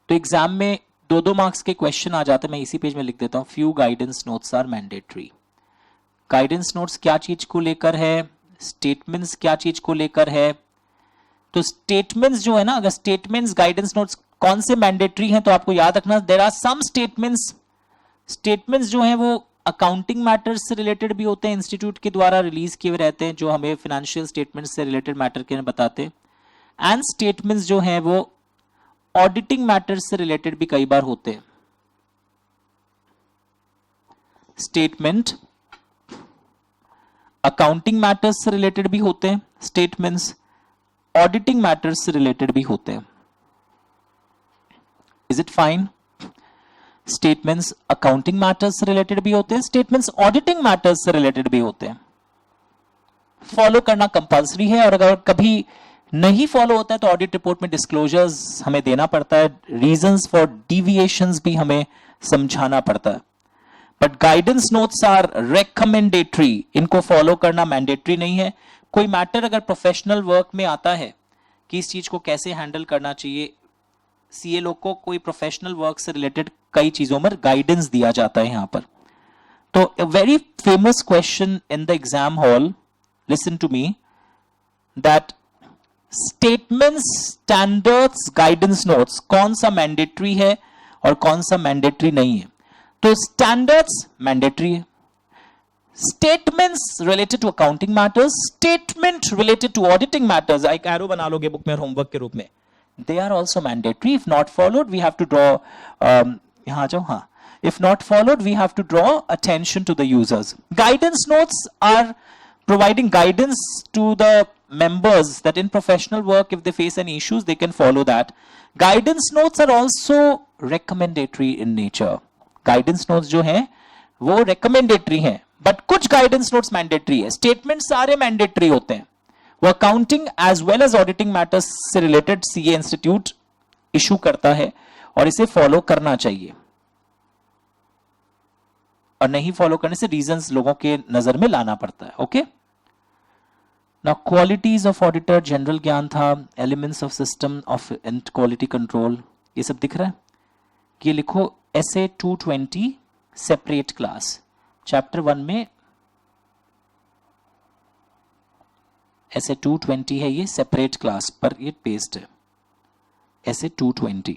तो एग्जाम में 2-2 मार्क्स के क्वेश्चन आ जाते हैं, मैं इसी पेज में लिख देता हूं, few guidance notes are mandatory. Guidance notes क्या चीज को लेकर है, स्टेटमेंट्स क्या चीज को लेकर है। तो स्टेटमेंट्स जो है ना, अगर स्टेटमेंट्स गाइडेंस नोट्स कौन से मैंडेटरी हैं, तो आपको याद रखना देयर आर सम स्टेटमेंट्स जो हैं वो अकाउंटिंग मैटर्स से रिलेटेड भी होते हैं, इंस्टीट्यूट के द्वारा रिलीज किए हुए रहते हैं, जो हमें फाइनेंशियल स्टेटमेंट्स से रिलेटेड मैटर के बताते हैं। एंड स्टेटमेंट्स जो हैं वो ऑडिटिंग मैटर्स से रिलेटेड भी कई बार होते हैं। स्टेटमेंट अकाउंटिंग मैटर्स से रिलेटेड भी होते हैं, स्टेटमेंट्स ऑडिटिंग मैटर्स से रिलेटेड भी होते हैं। Is it fine? Statements accounting matters से रिलेटेड भी होते हैं, स्टेटमेंट्स ऑडिटिंग मैटर्स से रिलेटेड भी होते हैं। फॉलो करना कंपल्सरी है, और अगर कभी नहीं फॉलो होता है तो ऑडिट रिपोर्ट में डिस्क्लोजर्स हमें देना पड़ता है, रीजंस फॉर डिविएशंस भी हमें समझाना पड़ता है। बट गाइडेंस नोट्स आर रेकमेंडेटरी, इनको फॉलो करना मैंडेटरी नहीं है। कोई मैटर अगर प्रोफेशनल वर्क में आता है कि इस चीज को कैसे हैंडल करना चाहिए, सीए लोग को कोई प्रोफेशनल वर्क से रिलेटेड कई चीजों में गाइडेंस दिया जाता है यहां पर। तो a very famous question in the exam hall, listen to me, that statements, standards, guidance notes कौन सा मैंडेटरी है और कौन सा मैंडेटरी नहीं है। तो स्टैंडर्ड्स मैंडेटरी है, statements related to accounting matters, statement related to auditing matters, एक एरो बना लोगे बुक में होमवर्क के रूप में, they are also mandatory. If not followed, we have to draw, यहाँ जाओ, हाँ, if not followed, we have to draw attention to the users. Guidance notes are providing guidance to the members that in professional work, if they face any issues, they can follow that. Guidance notes are also recommendatory in nature. Guidance notes जो हैं वो recommendatory हैं, but कुछ guidance notes mandatory है। Statements सारे mandatory होते हैं, वो accounting as well as auditing matters से रिलेटेड सीए इंस्टीट्यूट इशू करता है और इसे फॉलो करना चाहिए, और नहीं फॉलो करने से रीजंस लोगों के नजर में लाना पड़ता है। Okay, now qualities of auditor general ज्ञान था, elements of system of quality control, ये सब दिख रहा है। ये लिखो एसए 220 सेपरेट क्लास, चैप्टर 1 में ऐसे 220 है, ये सेपरेट क्लास पर ये पेस्ट है, ऐसे 220।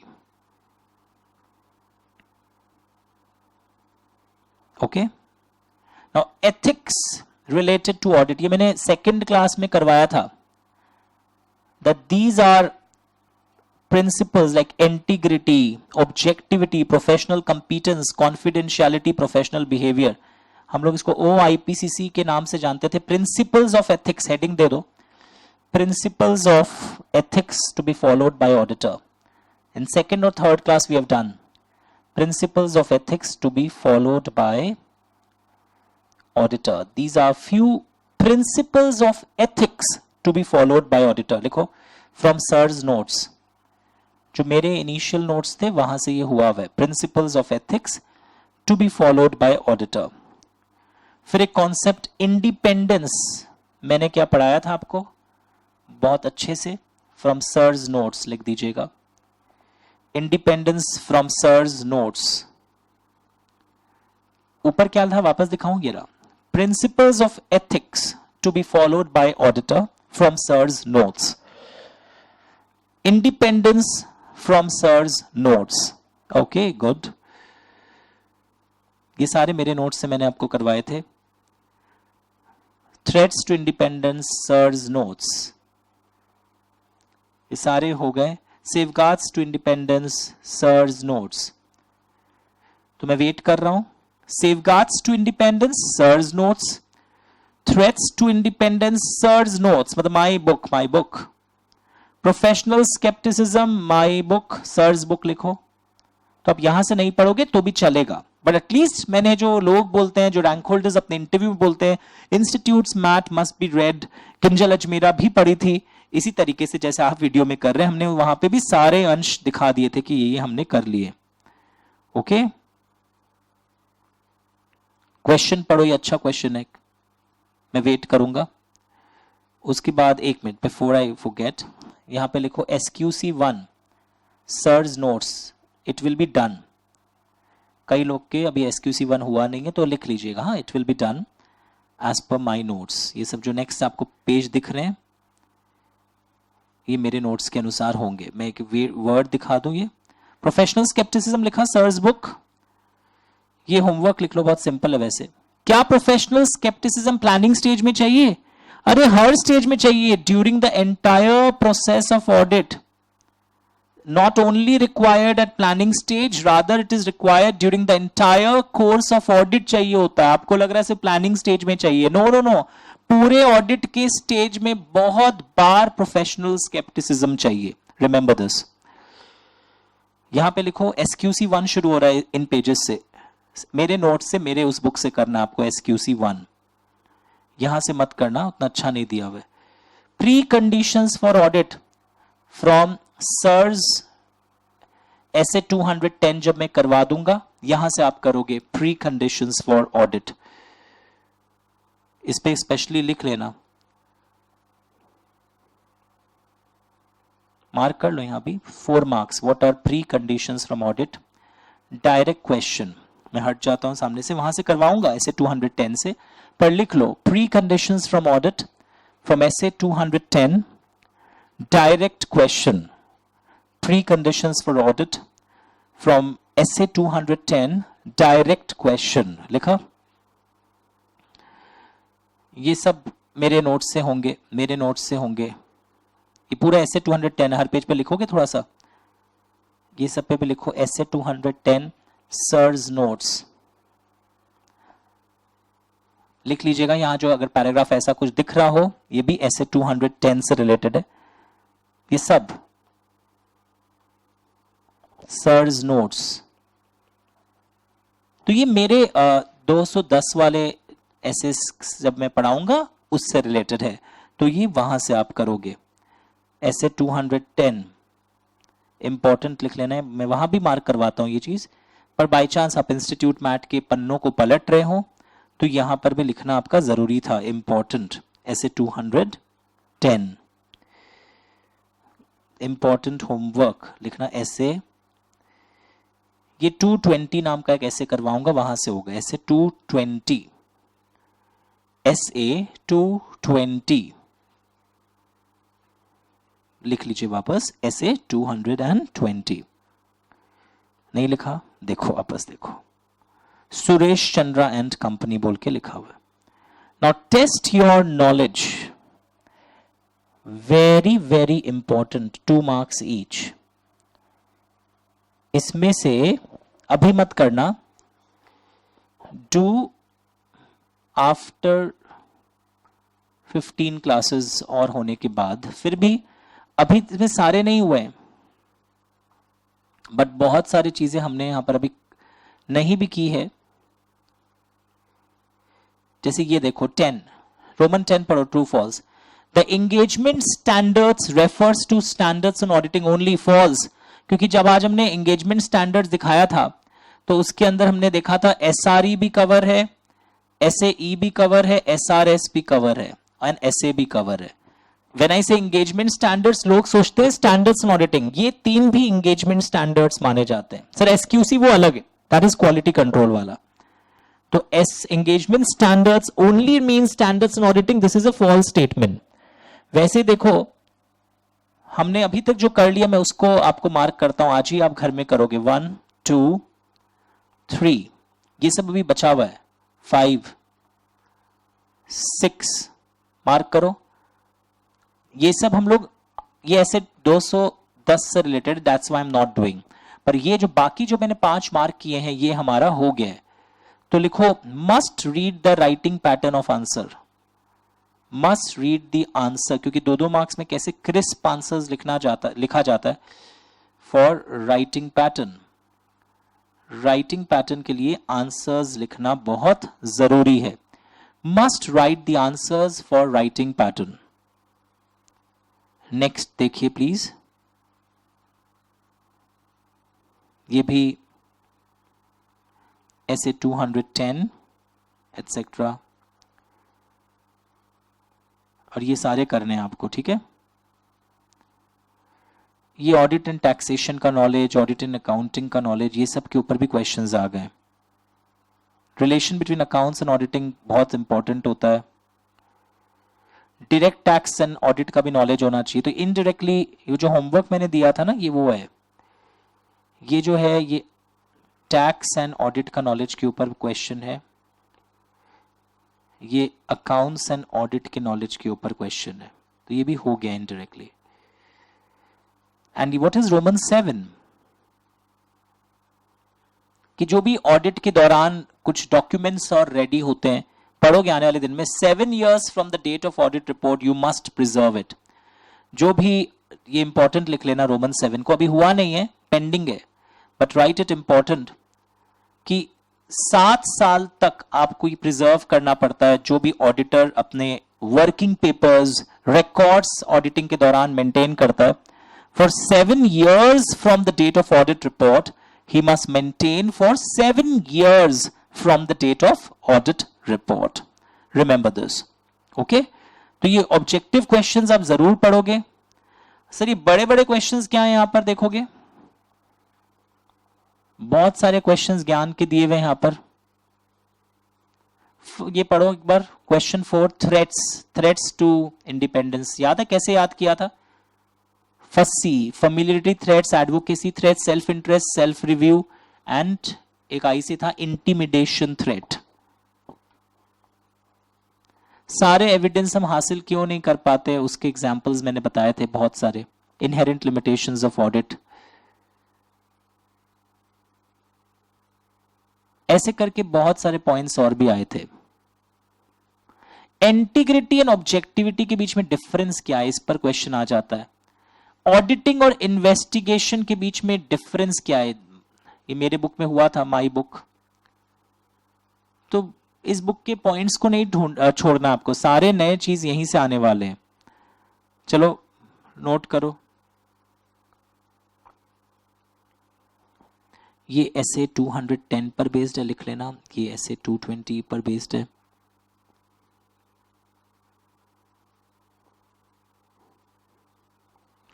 Okay, now ethics related to audit, ये मैंने सेकंड क्लास में करवाया था, that these are principles like integrity, objectivity, professional competence, confidentiality, professional behaviour, हम लोग इसको OIPCC के नाम से जानते थे। प्रिंसिपल्स ऑफ एथिक्स हेडिंग दे दो, principles of ethics to be followed by auditor. In second or third class we have done principles of ethics to be followed by auditor. These are few principles of ethics to be followed by auditor. लिखो from sir's notes, जो मेरे initial notes थे वहां से ये हुआ हुआ है, principles of ethics to be followed by auditor. फिर एक कॉन्सेप्ट इंडिपेंडेंस, मैंने क्या पढ़ाया था आपको बहुत अच्छे से, फ्रॉम सर्स नोट्स लिख दीजिएगा, इंडिपेंडेंस फ्रॉम सर्स नोट्स. ऊपर क्या था वापस दिखाऊं, ये रहा, principles of ethics to be followed by auditor from sir's notes. Independence from sir's notes. Okay good, ये सारे मेरे नोट्स से मैंने आपको करवाए थे. Threats to independence sir's notes, ये सारे हो गए. Safeguards to independence sir's notes, तो मैं वेट कर रहा हूं. Safeguards to independence sir's notes, threats to independence sir's notes, मतलब my book. Professional scepticism my book, sir's book लिखो. तो अब यहां से नहीं पढ़ोगे तो भी चलेगा, बट एटलीस्ट मैंने जो लोग बोलते हैं, जो रैंक होल्डर्स अपने इंटरव्यू में बोलते हैं, institutes math must be red, Kinjal Ajmera भी पढ़ी थी, इसी तरीके से जैसे आप वीडियो में कर रहे हैं, हमने वहां पे भी सारे अंश दिखा दिए थे कि ये हमने कर लिए. ओके, क्वेश्चन पढ़ो, ये अच्छा क्वेश्चन है, मैं वेट करूंगा. उसके बाद एक मिनट बिफोर आई फॉरगेट, यहां पे लिखो SQC1 sir's notes, it will be done. कई लोग के अभी SQC1 हुआ नहीं है तो लिख लीजिएगा, हाँ, it will be done as per my notes. ये सब जो नेक्स्ट आपको पेज दिख रहे हैं ये मेरे नोट्स के अनुसार होंगे. मैं एक वर्ड दिखा दूं, ये प्रोफेशनल स्केप्टिसिज्म लिखा सर्स बुक. ये होमवर्क लिख लो, बहुत सिंपल है वैसे. क्या प्रोफेशनल स्केप्टिसिज्म प्लानिंग स्टेज में चाहिए? अरे हर स्टेज में चाहिए, during the entire process of audit. Not only required at planning stage, rather it is required during the entire course of audit चाहिए होता है. आपको लग रहा है सिर्फ प्लानिंग स्टेज में चाहिए, नो, पूरे ऑडिट के स्टेज में बहुत बार प्रोफेशनल स्केप्टिसिज्म चाहिए. Remember this. यहां पे लिखो SQC1 शुरू हो रहा है इन पेजेस से, मेरे नोट से, मेरे उस बुक से करना आपको SQC1, यहां से मत करना, उतना अच्छा नहीं दिया हुआ. Pre conditions for audit from sir's ऐसे 210 जब मैं करवा दूंगा, यहां से आप करोगे प्री कंडीशंस फॉर ऑडिट. इस पे स्पेशली लिख लेना, मार्क कर लो यहां भी, 4 marks. What are pre conditions from audit? Direct question, मैं हट जाता हूं सामने से, वहां से करवाऊंगा ऐसे 210 से, पर लिख लो pre conditions from audit from ऐसे 210 direct question. Preconditions for audit from essay 210 direct question लिखा. ये सब मेरे नोट से होंगे, मेरे नोट से होंगे. ये पूरा essay 210 हर पेज पे लिखोगे थोड़ा सा, ये सब पे लिखो essay 210 sirs notes लिख लीजिएगा. यहां जो अगर पैराग्राफ ऐसा कुछ दिख रहा हो, ये भी essay 210 से रिलेटेड है. ये सब सर्स नोट्स. तो ये मेरे 210 वाले एसेस जब मैं पढ़ाऊंगा उससे रिलेटेड है, तो ये वहां से आप करोगे. ऐसे 210 इंपॉर्टेंट लिख लेना है, मैं वहां भी मार्क करवाता हूं ये चीज, पर बाय चांस आप इंस्टीट्यूट मैट के पन्नों को पलट रहे हो तो यहां पर भी लिखना आपका जरूरी था, इंपॉर्टेंट. ऐसे 210 इंपॉर्टेंट होमवर्क लिखना. ऐसे ये 220 नाम का एक ऐसे करवाऊंगा, वहां से होगा ऐसे 220, SA 220 लिख लीजिए वापस, SA 220 नहीं लिखा, देखो वापस देखो, सुरेश चंद्रा एंड कंपनी बोल के लिखा हुआ. Now test your knowledge, very very important, 2 marks each. इसमें से अभी मत करना, डू आफ्टर 15 क्लासेस और होने के बाद फिर भी अभी इसमें सारे नहीं हुए, बट बहुत सारी चीजें हमने यहां पर अभी नहीं भी की है। जैसे ये देखो 10, रोमन 10 पढ़ो, true false. The engagement standards refers to standards in auditing only, false. क्योंकि जब आज हमने एंगेजमेंट स्टैंडर्ड्स दिखाया था तो उसके अंदर हमने देखा था एसआरई भी कवर है, एसएई भी कवर है, एसआरएस भी कवर है एंड एसए भी कवर है। व्हेन आई से एंगेजमेंट स्टैंडर्ड्स, लोग सोचते हैं स्टैंडर्ड्स इन ऑडिटिंग, ये 3 भी एंगेजमेंट स्टैंडर्ड्स माने जाते हैं। सर एसक्यूसी वो अलग है, दैट इज क्वालिटी कंट्रोल वाला। तो as engagement standards only mean standards in auditing, this is a false statement. वैसे देखो हमने अभी तक जो कर लिया मैं उसको आपको मार्क करता हूं, आज ही आप घर में करोगे। 1 2 3, ये सब अभी बचा हुआ है। 5 6 मार्क करो। ये सब हम लोग ये ऐसे 210 से related, that's why I am not doing. पर ये जो बाकी जो मैंने 5 मार्क किए हैं ये हमारा हो गया है। तो लिखो must read the writing pattern of answer, must read the answer, क्योंकि 2-2 मार्क्स में कैसे क्रिस्प आंसर्स लिखा जाता है। For writing pattern, writing pattern के लिए आंसर्स लिखना बहुत जरूरी है। Must write the answers for writing pattern. Next देखिए प्लीज, ये भी ऐसे 210 एटसेट्रा, और ये सारे करने हैं आपको, ठीक है। ये ऑडिट एंड टैक्सेशन का नॉलेज, ऑडिट एंड अकाउंटिंग का नॉलेज, ये सब के ऊपर भी क्वेश्चंस आ गए। Relation between accounts and auditing बहुत इंपॉर्टेंट होता है। डायरेक्ट टैक्स एंड ऑडिट का भी नॉलेज होना चाहिए। तो इनडायरेक्टली ये जो होमवर्क मैंने दिया था ना, ये वो है, ये जो है ये टैक्स एंड ऑडिट का नॉलेज के ऊपर क्वेश्चन है, ये अकाउंट्स एंड ऑडिट के नॉलेज के ऊपर क्वेश्चन है। तो ये भी हो गया indirectly. And what is Roman 7, कि जो भी ऑडिट के दौरान कुछ डॉक्यूमेंट्स और रेडी होते हैं, पढ़ोगे आने वाले दिन में, 7 years from the date of audit report you must preserve it. जो भी, ये इंपॉर्टेंट लिख लेना, रोमन 7 को अभी हुआ नहीं है, पेंडिंग है, बट राइट इट इंपॉर्टेंट, कि 7 साल तक आपको ये प्रिजर्व करना पड़ता है। जो भी ऑडिटर अपने वर्किंग पेपर्स, रिकॉर्ड्स ऑडिटिंग के दौरान मेंटेन करता है, for 7 years from the date of audit report he must maintain for 7 years from the date of audit report. Remember this. Okay? तो ये ऑब्जेक्टिव क्वेश्चंस आप जरूर पढ़ोगे। सर ये बड़े बड़े क्वेश्चंस क्या है, यहां पर देखोगे बहुत सारे क्वेश्चंस ज्ञान के दिए हुए यहां पर। ये पढ़ो एक बार, क्वेश्चन 4, थ्रेट्स टू इंडिपेंडेंस। याद है कैसे याद किया था? फसी, familiarity threats, advocacy threats, self interest, self review, and एक आई से था इंटिमिडेशन थ्रेट। सारे एविडेंस हम हासिल क्यों नहीं कर पाते, उसके एग्जांपल्स मैंने बताए थे बहुत सारे। इनहेरेंट लिमिटेशंस ऑफ ऑडिट, ऐसे करके बहुत सारे पॉइंट्स और भी आए थे। इंटीग्रिटी एंड ऑब्जेक्टिविटी के बीच में डिफरेंस क्या है, इस पर क्वेश्चन आ जाता है। ऑडिटिंग और इन्वेस्टिगेशन के बीच में डिफरेंस क्या है, ये मेरे बुक में हुआ था, माई बुक। तो इस बुक के पॉइंट्स को नहीं छोड़ना आपको, सारे नए चीज यहीं से आने वाले हैं। चलो नोट करो, ये ऐसे 210 पर बेस्ड है, लिख लेना। ये ऐसे 220 पर बेस्ड है।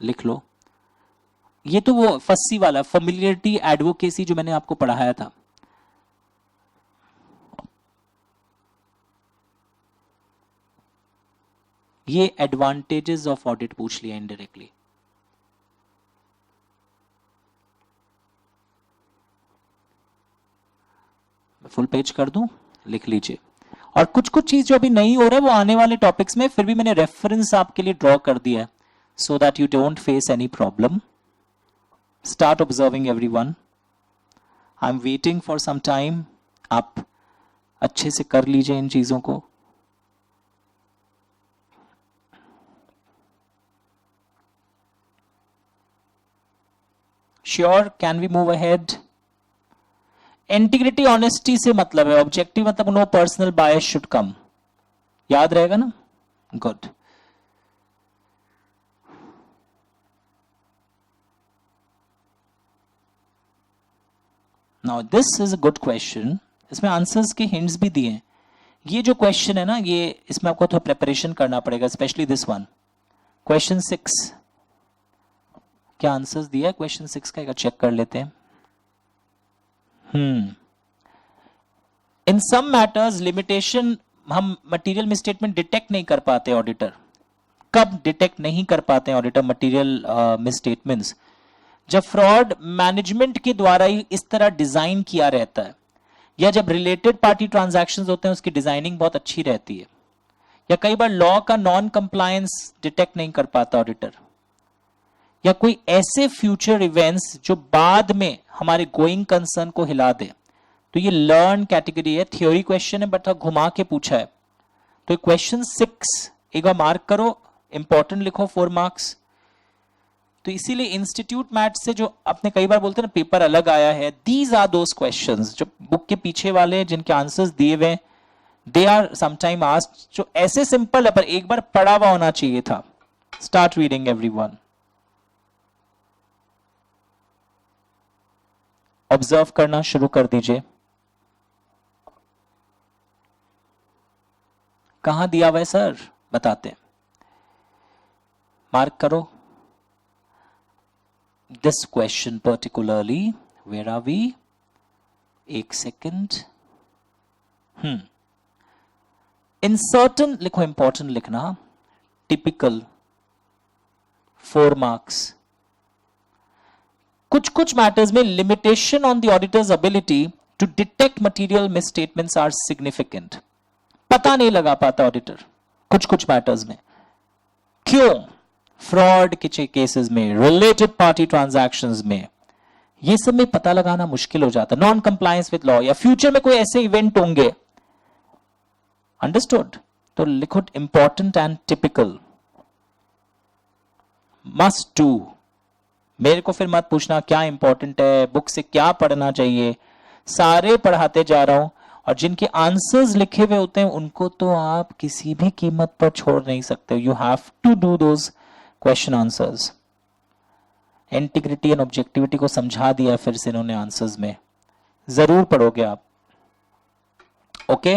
लिख लो। ये तो वो फस्सी वाला फैमिलियरिटी एडवोकेसी जो मैंने आपको पढ़ाया था। ये एडवांटेजेस ऑफ ऑडिट पूछ लिया इनडायरेक्टली। फुल पेज कर दूं, लिख लीजिए। और कुछ कुछ चीज जो अभी नहीं हो रहा है वो आने वाले टॉपिक्स में, फिर भी मैंने रेफरेंस आपके लिए ड्रॉ कर दिया है so that you don't face any problem. Start observing everyone. I'm waiting for some time. आप अच्छे से कर लीजिए इन चीजों को। Sure, can we move ahead? Integrity honesty से मतलब है, ऑब्जेक्टिव मतलब no personal bias should come, याद रहेगा ना? Good. Now this is a good question. इसमें आंसर्स के हिंट्स भी दिए हैं. ये जो क्वेश्चन है ना, ये इसमें आपको थोड़ा प्रिपरेशन करना पड़ेगा, स्पेशली दिस वन. क्वेश्चन 6, क्या आंसर्स दिया है क्वेश्चन 6 का, एक चेक कर लेते हैं. इन सम मैटर्स लिमिटेशन, हम मटेरियल मिसस्टेटमेंट डिटेक्ट नहीं कर पाते ऑडिटर. कब डिटेक्ट नहीं कर पाते हैं ऑडिटर मटेरियल मिसस्टेटमेंट्स? जब फ्रॉड मैनेजमेंट के द्वारा ही इस तरह डिजाइन किया रहता है, या जब रिलेटेड पार्टी ट्रांजैक्शंस होते हैं उसकी डिजाइनिंग बहुत अच्छी रहती है, या कई बार लॉ का नॉन कंप्लायंस डिटेक्ट नहीं कर पाता ऑडिटर, या कोई ऐसे फ्यूचर इवेंट्स जो बाद में हमारे गोइंग कंसर्न को हिला दे. तो ये लर्न कैटेगरी है, थ्योरी क्वेश्चन है बट घुमा के पूछा है. तो क्वेश्चन 6 एक बार मार्क करो, इंपॉर्टेंट लिखो, 4 मार्क्स. तो इसीलिए इंस्टीट्यूट मैथ से जो आपने कई बार बोलते हैं ना पेपर अलग आया है, दीज आर दोस क्वेश्चंस जो बुक के पीछे वाले जिनके आंसर्स दिए हुए, दे आर समटाइम आस्क्ड, जो ऐसे सिंपल है पर एक बार पढ़ा हुआ होना चाहिए था. Start reading everyone. ऑब्जर्व करना शुरू कर दीजिए. कहां दिया हुआ है सर, बताते हैं. मार्क करो. This question particularly, where are we? एक सेकंड. In certain, लिखो important लिखना, typical, 4 marks. कुछ मैटर्स में limitation on the auditor's ability to detect material misstatements are significant. पता नहीं लगा पाता ऑडिटर कुछ मैटर्स में. क्यों? फ्रॉड के केसेस में, रिलेटेड पार्टी ट्रांजैक्शंस में, ये सब में पता लगाना मुश्किल हो जाता है. नॉन कंप्लायंस विद लॉ, या फ्यूचर में कोई ऐसे इवेंट होंगे. अंडरस्टूड? तो लिखो important and typical. Must do. मेरे को फिर मत पूछना क्या इंपॉर्टेंट है, बुक से क्या पढ़ना चाहिए, सारे पढ़ाते जा रहा हूं. और जिनके आंसर्स लिखे हुए होते हैं उनको तो आप किसी भी कीमत पर छोड़ नहीं सकते. You have to do those question answers. Integrity and objectivity को समझा दिया फिर से इन्होंने आंसर्स में, जरूर पढ़ोगे आप. Okay,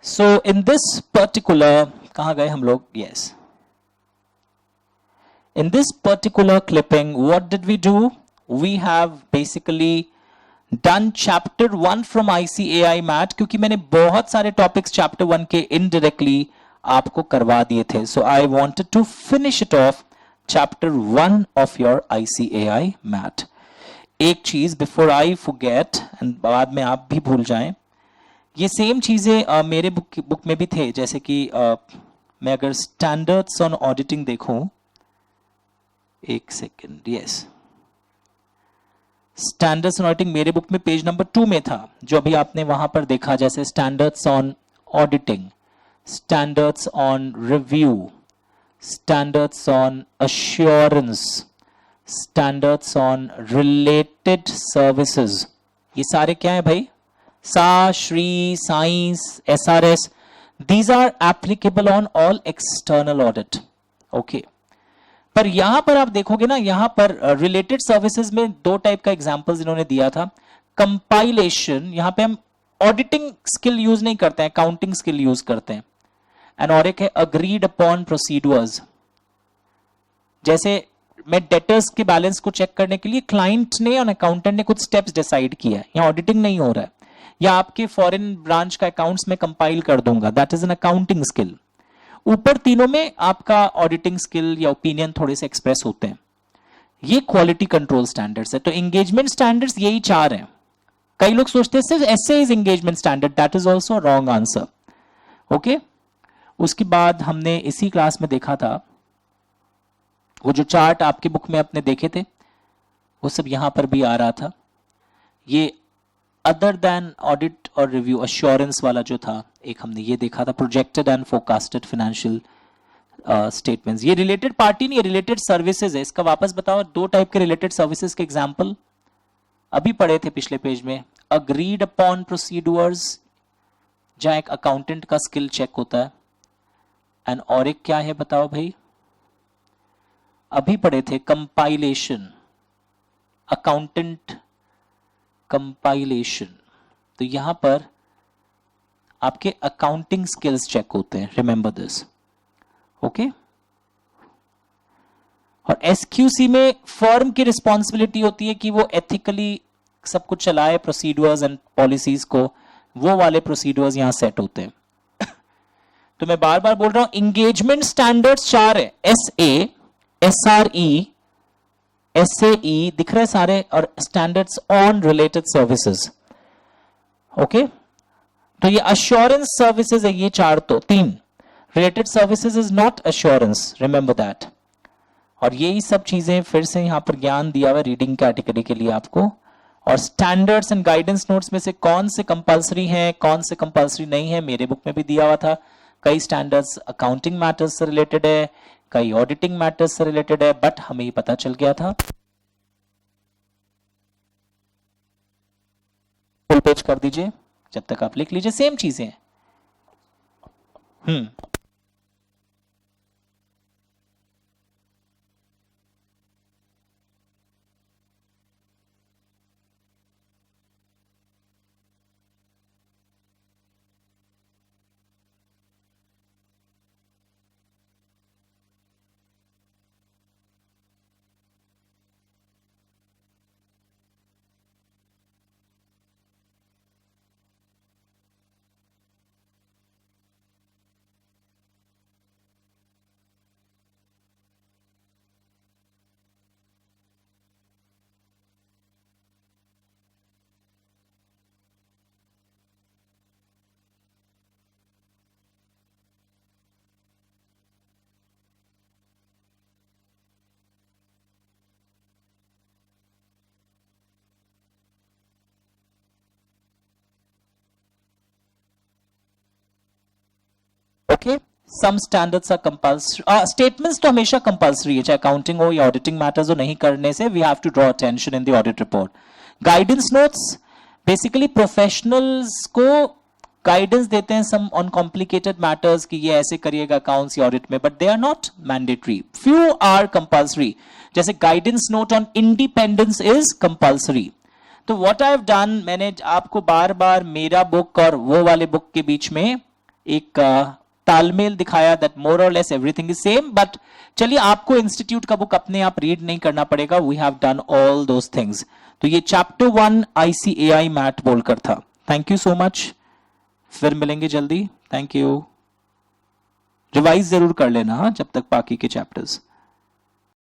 so in this particular, कहां गए हम लोग? Yes, in this particular clipping what did we do? We have basically done chapter 1 from ICAI math, क्योंकि मैंने बहुत सारे टॉपिक्स चैप्टर 1 के इनडायरेक्टली आपको करवा दिए थे. So I wanted to finish it of chapter 1 of your ICAI math. एक चीज बिफोर आई फॉरगेट एंड बाद में आप भी भूल जाएं, ये सेम चीजें मेरे बुक में भी थे. जैसे कि मैं अगर स्टैंडर्ड्स ऑन ऑडिटिंग देखूं, एक second, yes, standards on auditing मेरे बुक में पेज नंबर 2 में था, जो अभी आपने वहां पर देखा. जैसे standards on auditing, standards on review, standards on assurance, standards on related services. ये सारे क्या है भाई? सा, Shri, science, SRS. These are applicable on all external audit. Okay. पर यहां पर आप देखोगे ना, यहां पर रिलेटेड सर्विसेज में 2 टाइप का एग्जांपल्स इन्होंने दिया था. कंपाइलेशन, यहां पे हम ऑडिटिंग स्किल यूज नहीं करते हैं, काउंटिंग स्किल यूज करते हैं. एंड और एक है अग्रीड अपॉन प्रोसीड्यूर्स. जैसे मैं डेटर्स के बैलेंस को चेक करने के लिए क्लाइंट ने और अकाउंटेंट ने कुछ स्टेप्स डिसाइड किया है, यहाँ ऑडिटिंग नहीं हो रहा है. या आपके फॉरेन ब्रांच का अकाउंट्स में कंपाइल कर दूंगा, that is an accounting skill. ऊपर तीनों में आपका ऑडिटिंग स्किल या ओपिनियन थोड़े से एक्सप्रेस होते हैं. ये क्वालिटी कंट्रोल स्टैंडर्ड्स है. तो एंगेजमेंट स्टैंडर्ड्स यही 4 हैं. कई लोग सोचते हैं सिर्फ ऐसे is engagement standard, that is also wrong answer. Okay, उसके बाद हमने इसी क्लास में देखा था, वो जो चार्ट आपकी बुक में आपने देखे थे वो सब यहां पर भी आ रहा था. ये अदर देन ऑडिट और रिव्यू अश्योरेंस वाला जो था, एक हमने ये देखा था, projected and forecasted financial statements. ये रिलेटेड पार्टी नहीं, रिलेटेड सर्विसेज है। इसका वापस बताओ, दो टाइप के रिलेटेड सर्विसेज के एग्जांपल अभी पढ़े थे पिछले पेज में। अग्रीड अपॉन प्रोसीड्यूर्स, जहां एक अकाउंटेंट का स्किल चेक होता है, एंड और एक क्या है बताओ भाई, अभी पढ़े थे कंपाइलेशन, अकाउंटेंट कंपाइलेशन। तो यहां पर आपके अकाउंटिंग स्किल्स चेक होते हैं, रिमेंबर दिस, ओके। और एसक्यूसी में फर्म की रिस्पॉन्सिबिलिटी होती है कि वो एथिकली सब कुछ चलाए, प्रोसीड्यूर्स एंड पॉलिसीज को, वो वाले प्रोसीड्यूर्स यहां सेट होते हैं। तो मैं बार बार बोल रहा हूं, इंगेजमेंट स्टैंडर्ड्स 4 है, एसए, एसआरई, एसएई, दिख रहे सारे, और standards on related services, okay. तो ये अश्योरेंस सर्विसेज है, ये 4 तो 3 related services is not assurance, remember that. और यही सब चीजें फिर से यहां पर ज्ञान दिया हुआ रीडिंग कैटेगरी के लिए आपको। और स्टैंडर्ड्स एंड गाइडेंस नोट्स में से कौन से कंपलसरी हैं, कौन से कंपलसरी नहीं है, मेरे बुक में भी दिया हुआ था। कई स्टैंडर्ड्स अकाउंटिंग मैटर्स से रिलेटेड है, कई ऑडिटिंग मैटर्स से रिलेटेड है, बट हमें ये पता चल गया था। फुल पेज कर दीजिए, जब तक आप लिख लीजिए, सेम चीजें। Okay, some standards are compulsory, statements तो हमेशा कंपल्सरी है, चाहे अकाउंटिंग हो या ऑडिटिंग मैटर्स हो, नहीं करने से we have to draw attention in the audit report. Guidance notes basically professionals को गाइडेंस देते हैं सम ऑन कॉम्प्लिकेटेड मैटर्स कि ये ऐसे करिएगा अकाउंट्स या ऑडिट में, but they are not mandatory, few are compulsory. जैसे guidance note on independence is compulsory. तो व्हाट आई हैव डन, मैंने आपको बार बार मेरा बुक और वो वाले बुक के बीच में एक तालमेल दिखाया, दैट मोर और less everything is same. But चलिए, आपको इंस्टीट्यूट का बुक अपने आप रीड नहीं करना पड़ेगा, we have done all those things. तो ये चैप्टर 1 ICAI मैट बोलकर था। थैंक यू सो मच, फिर मिलेंगे जल्दी, थैंक यू। रिवाइज जरूर कर लेना जब तक बाकी के चैप्टर्स।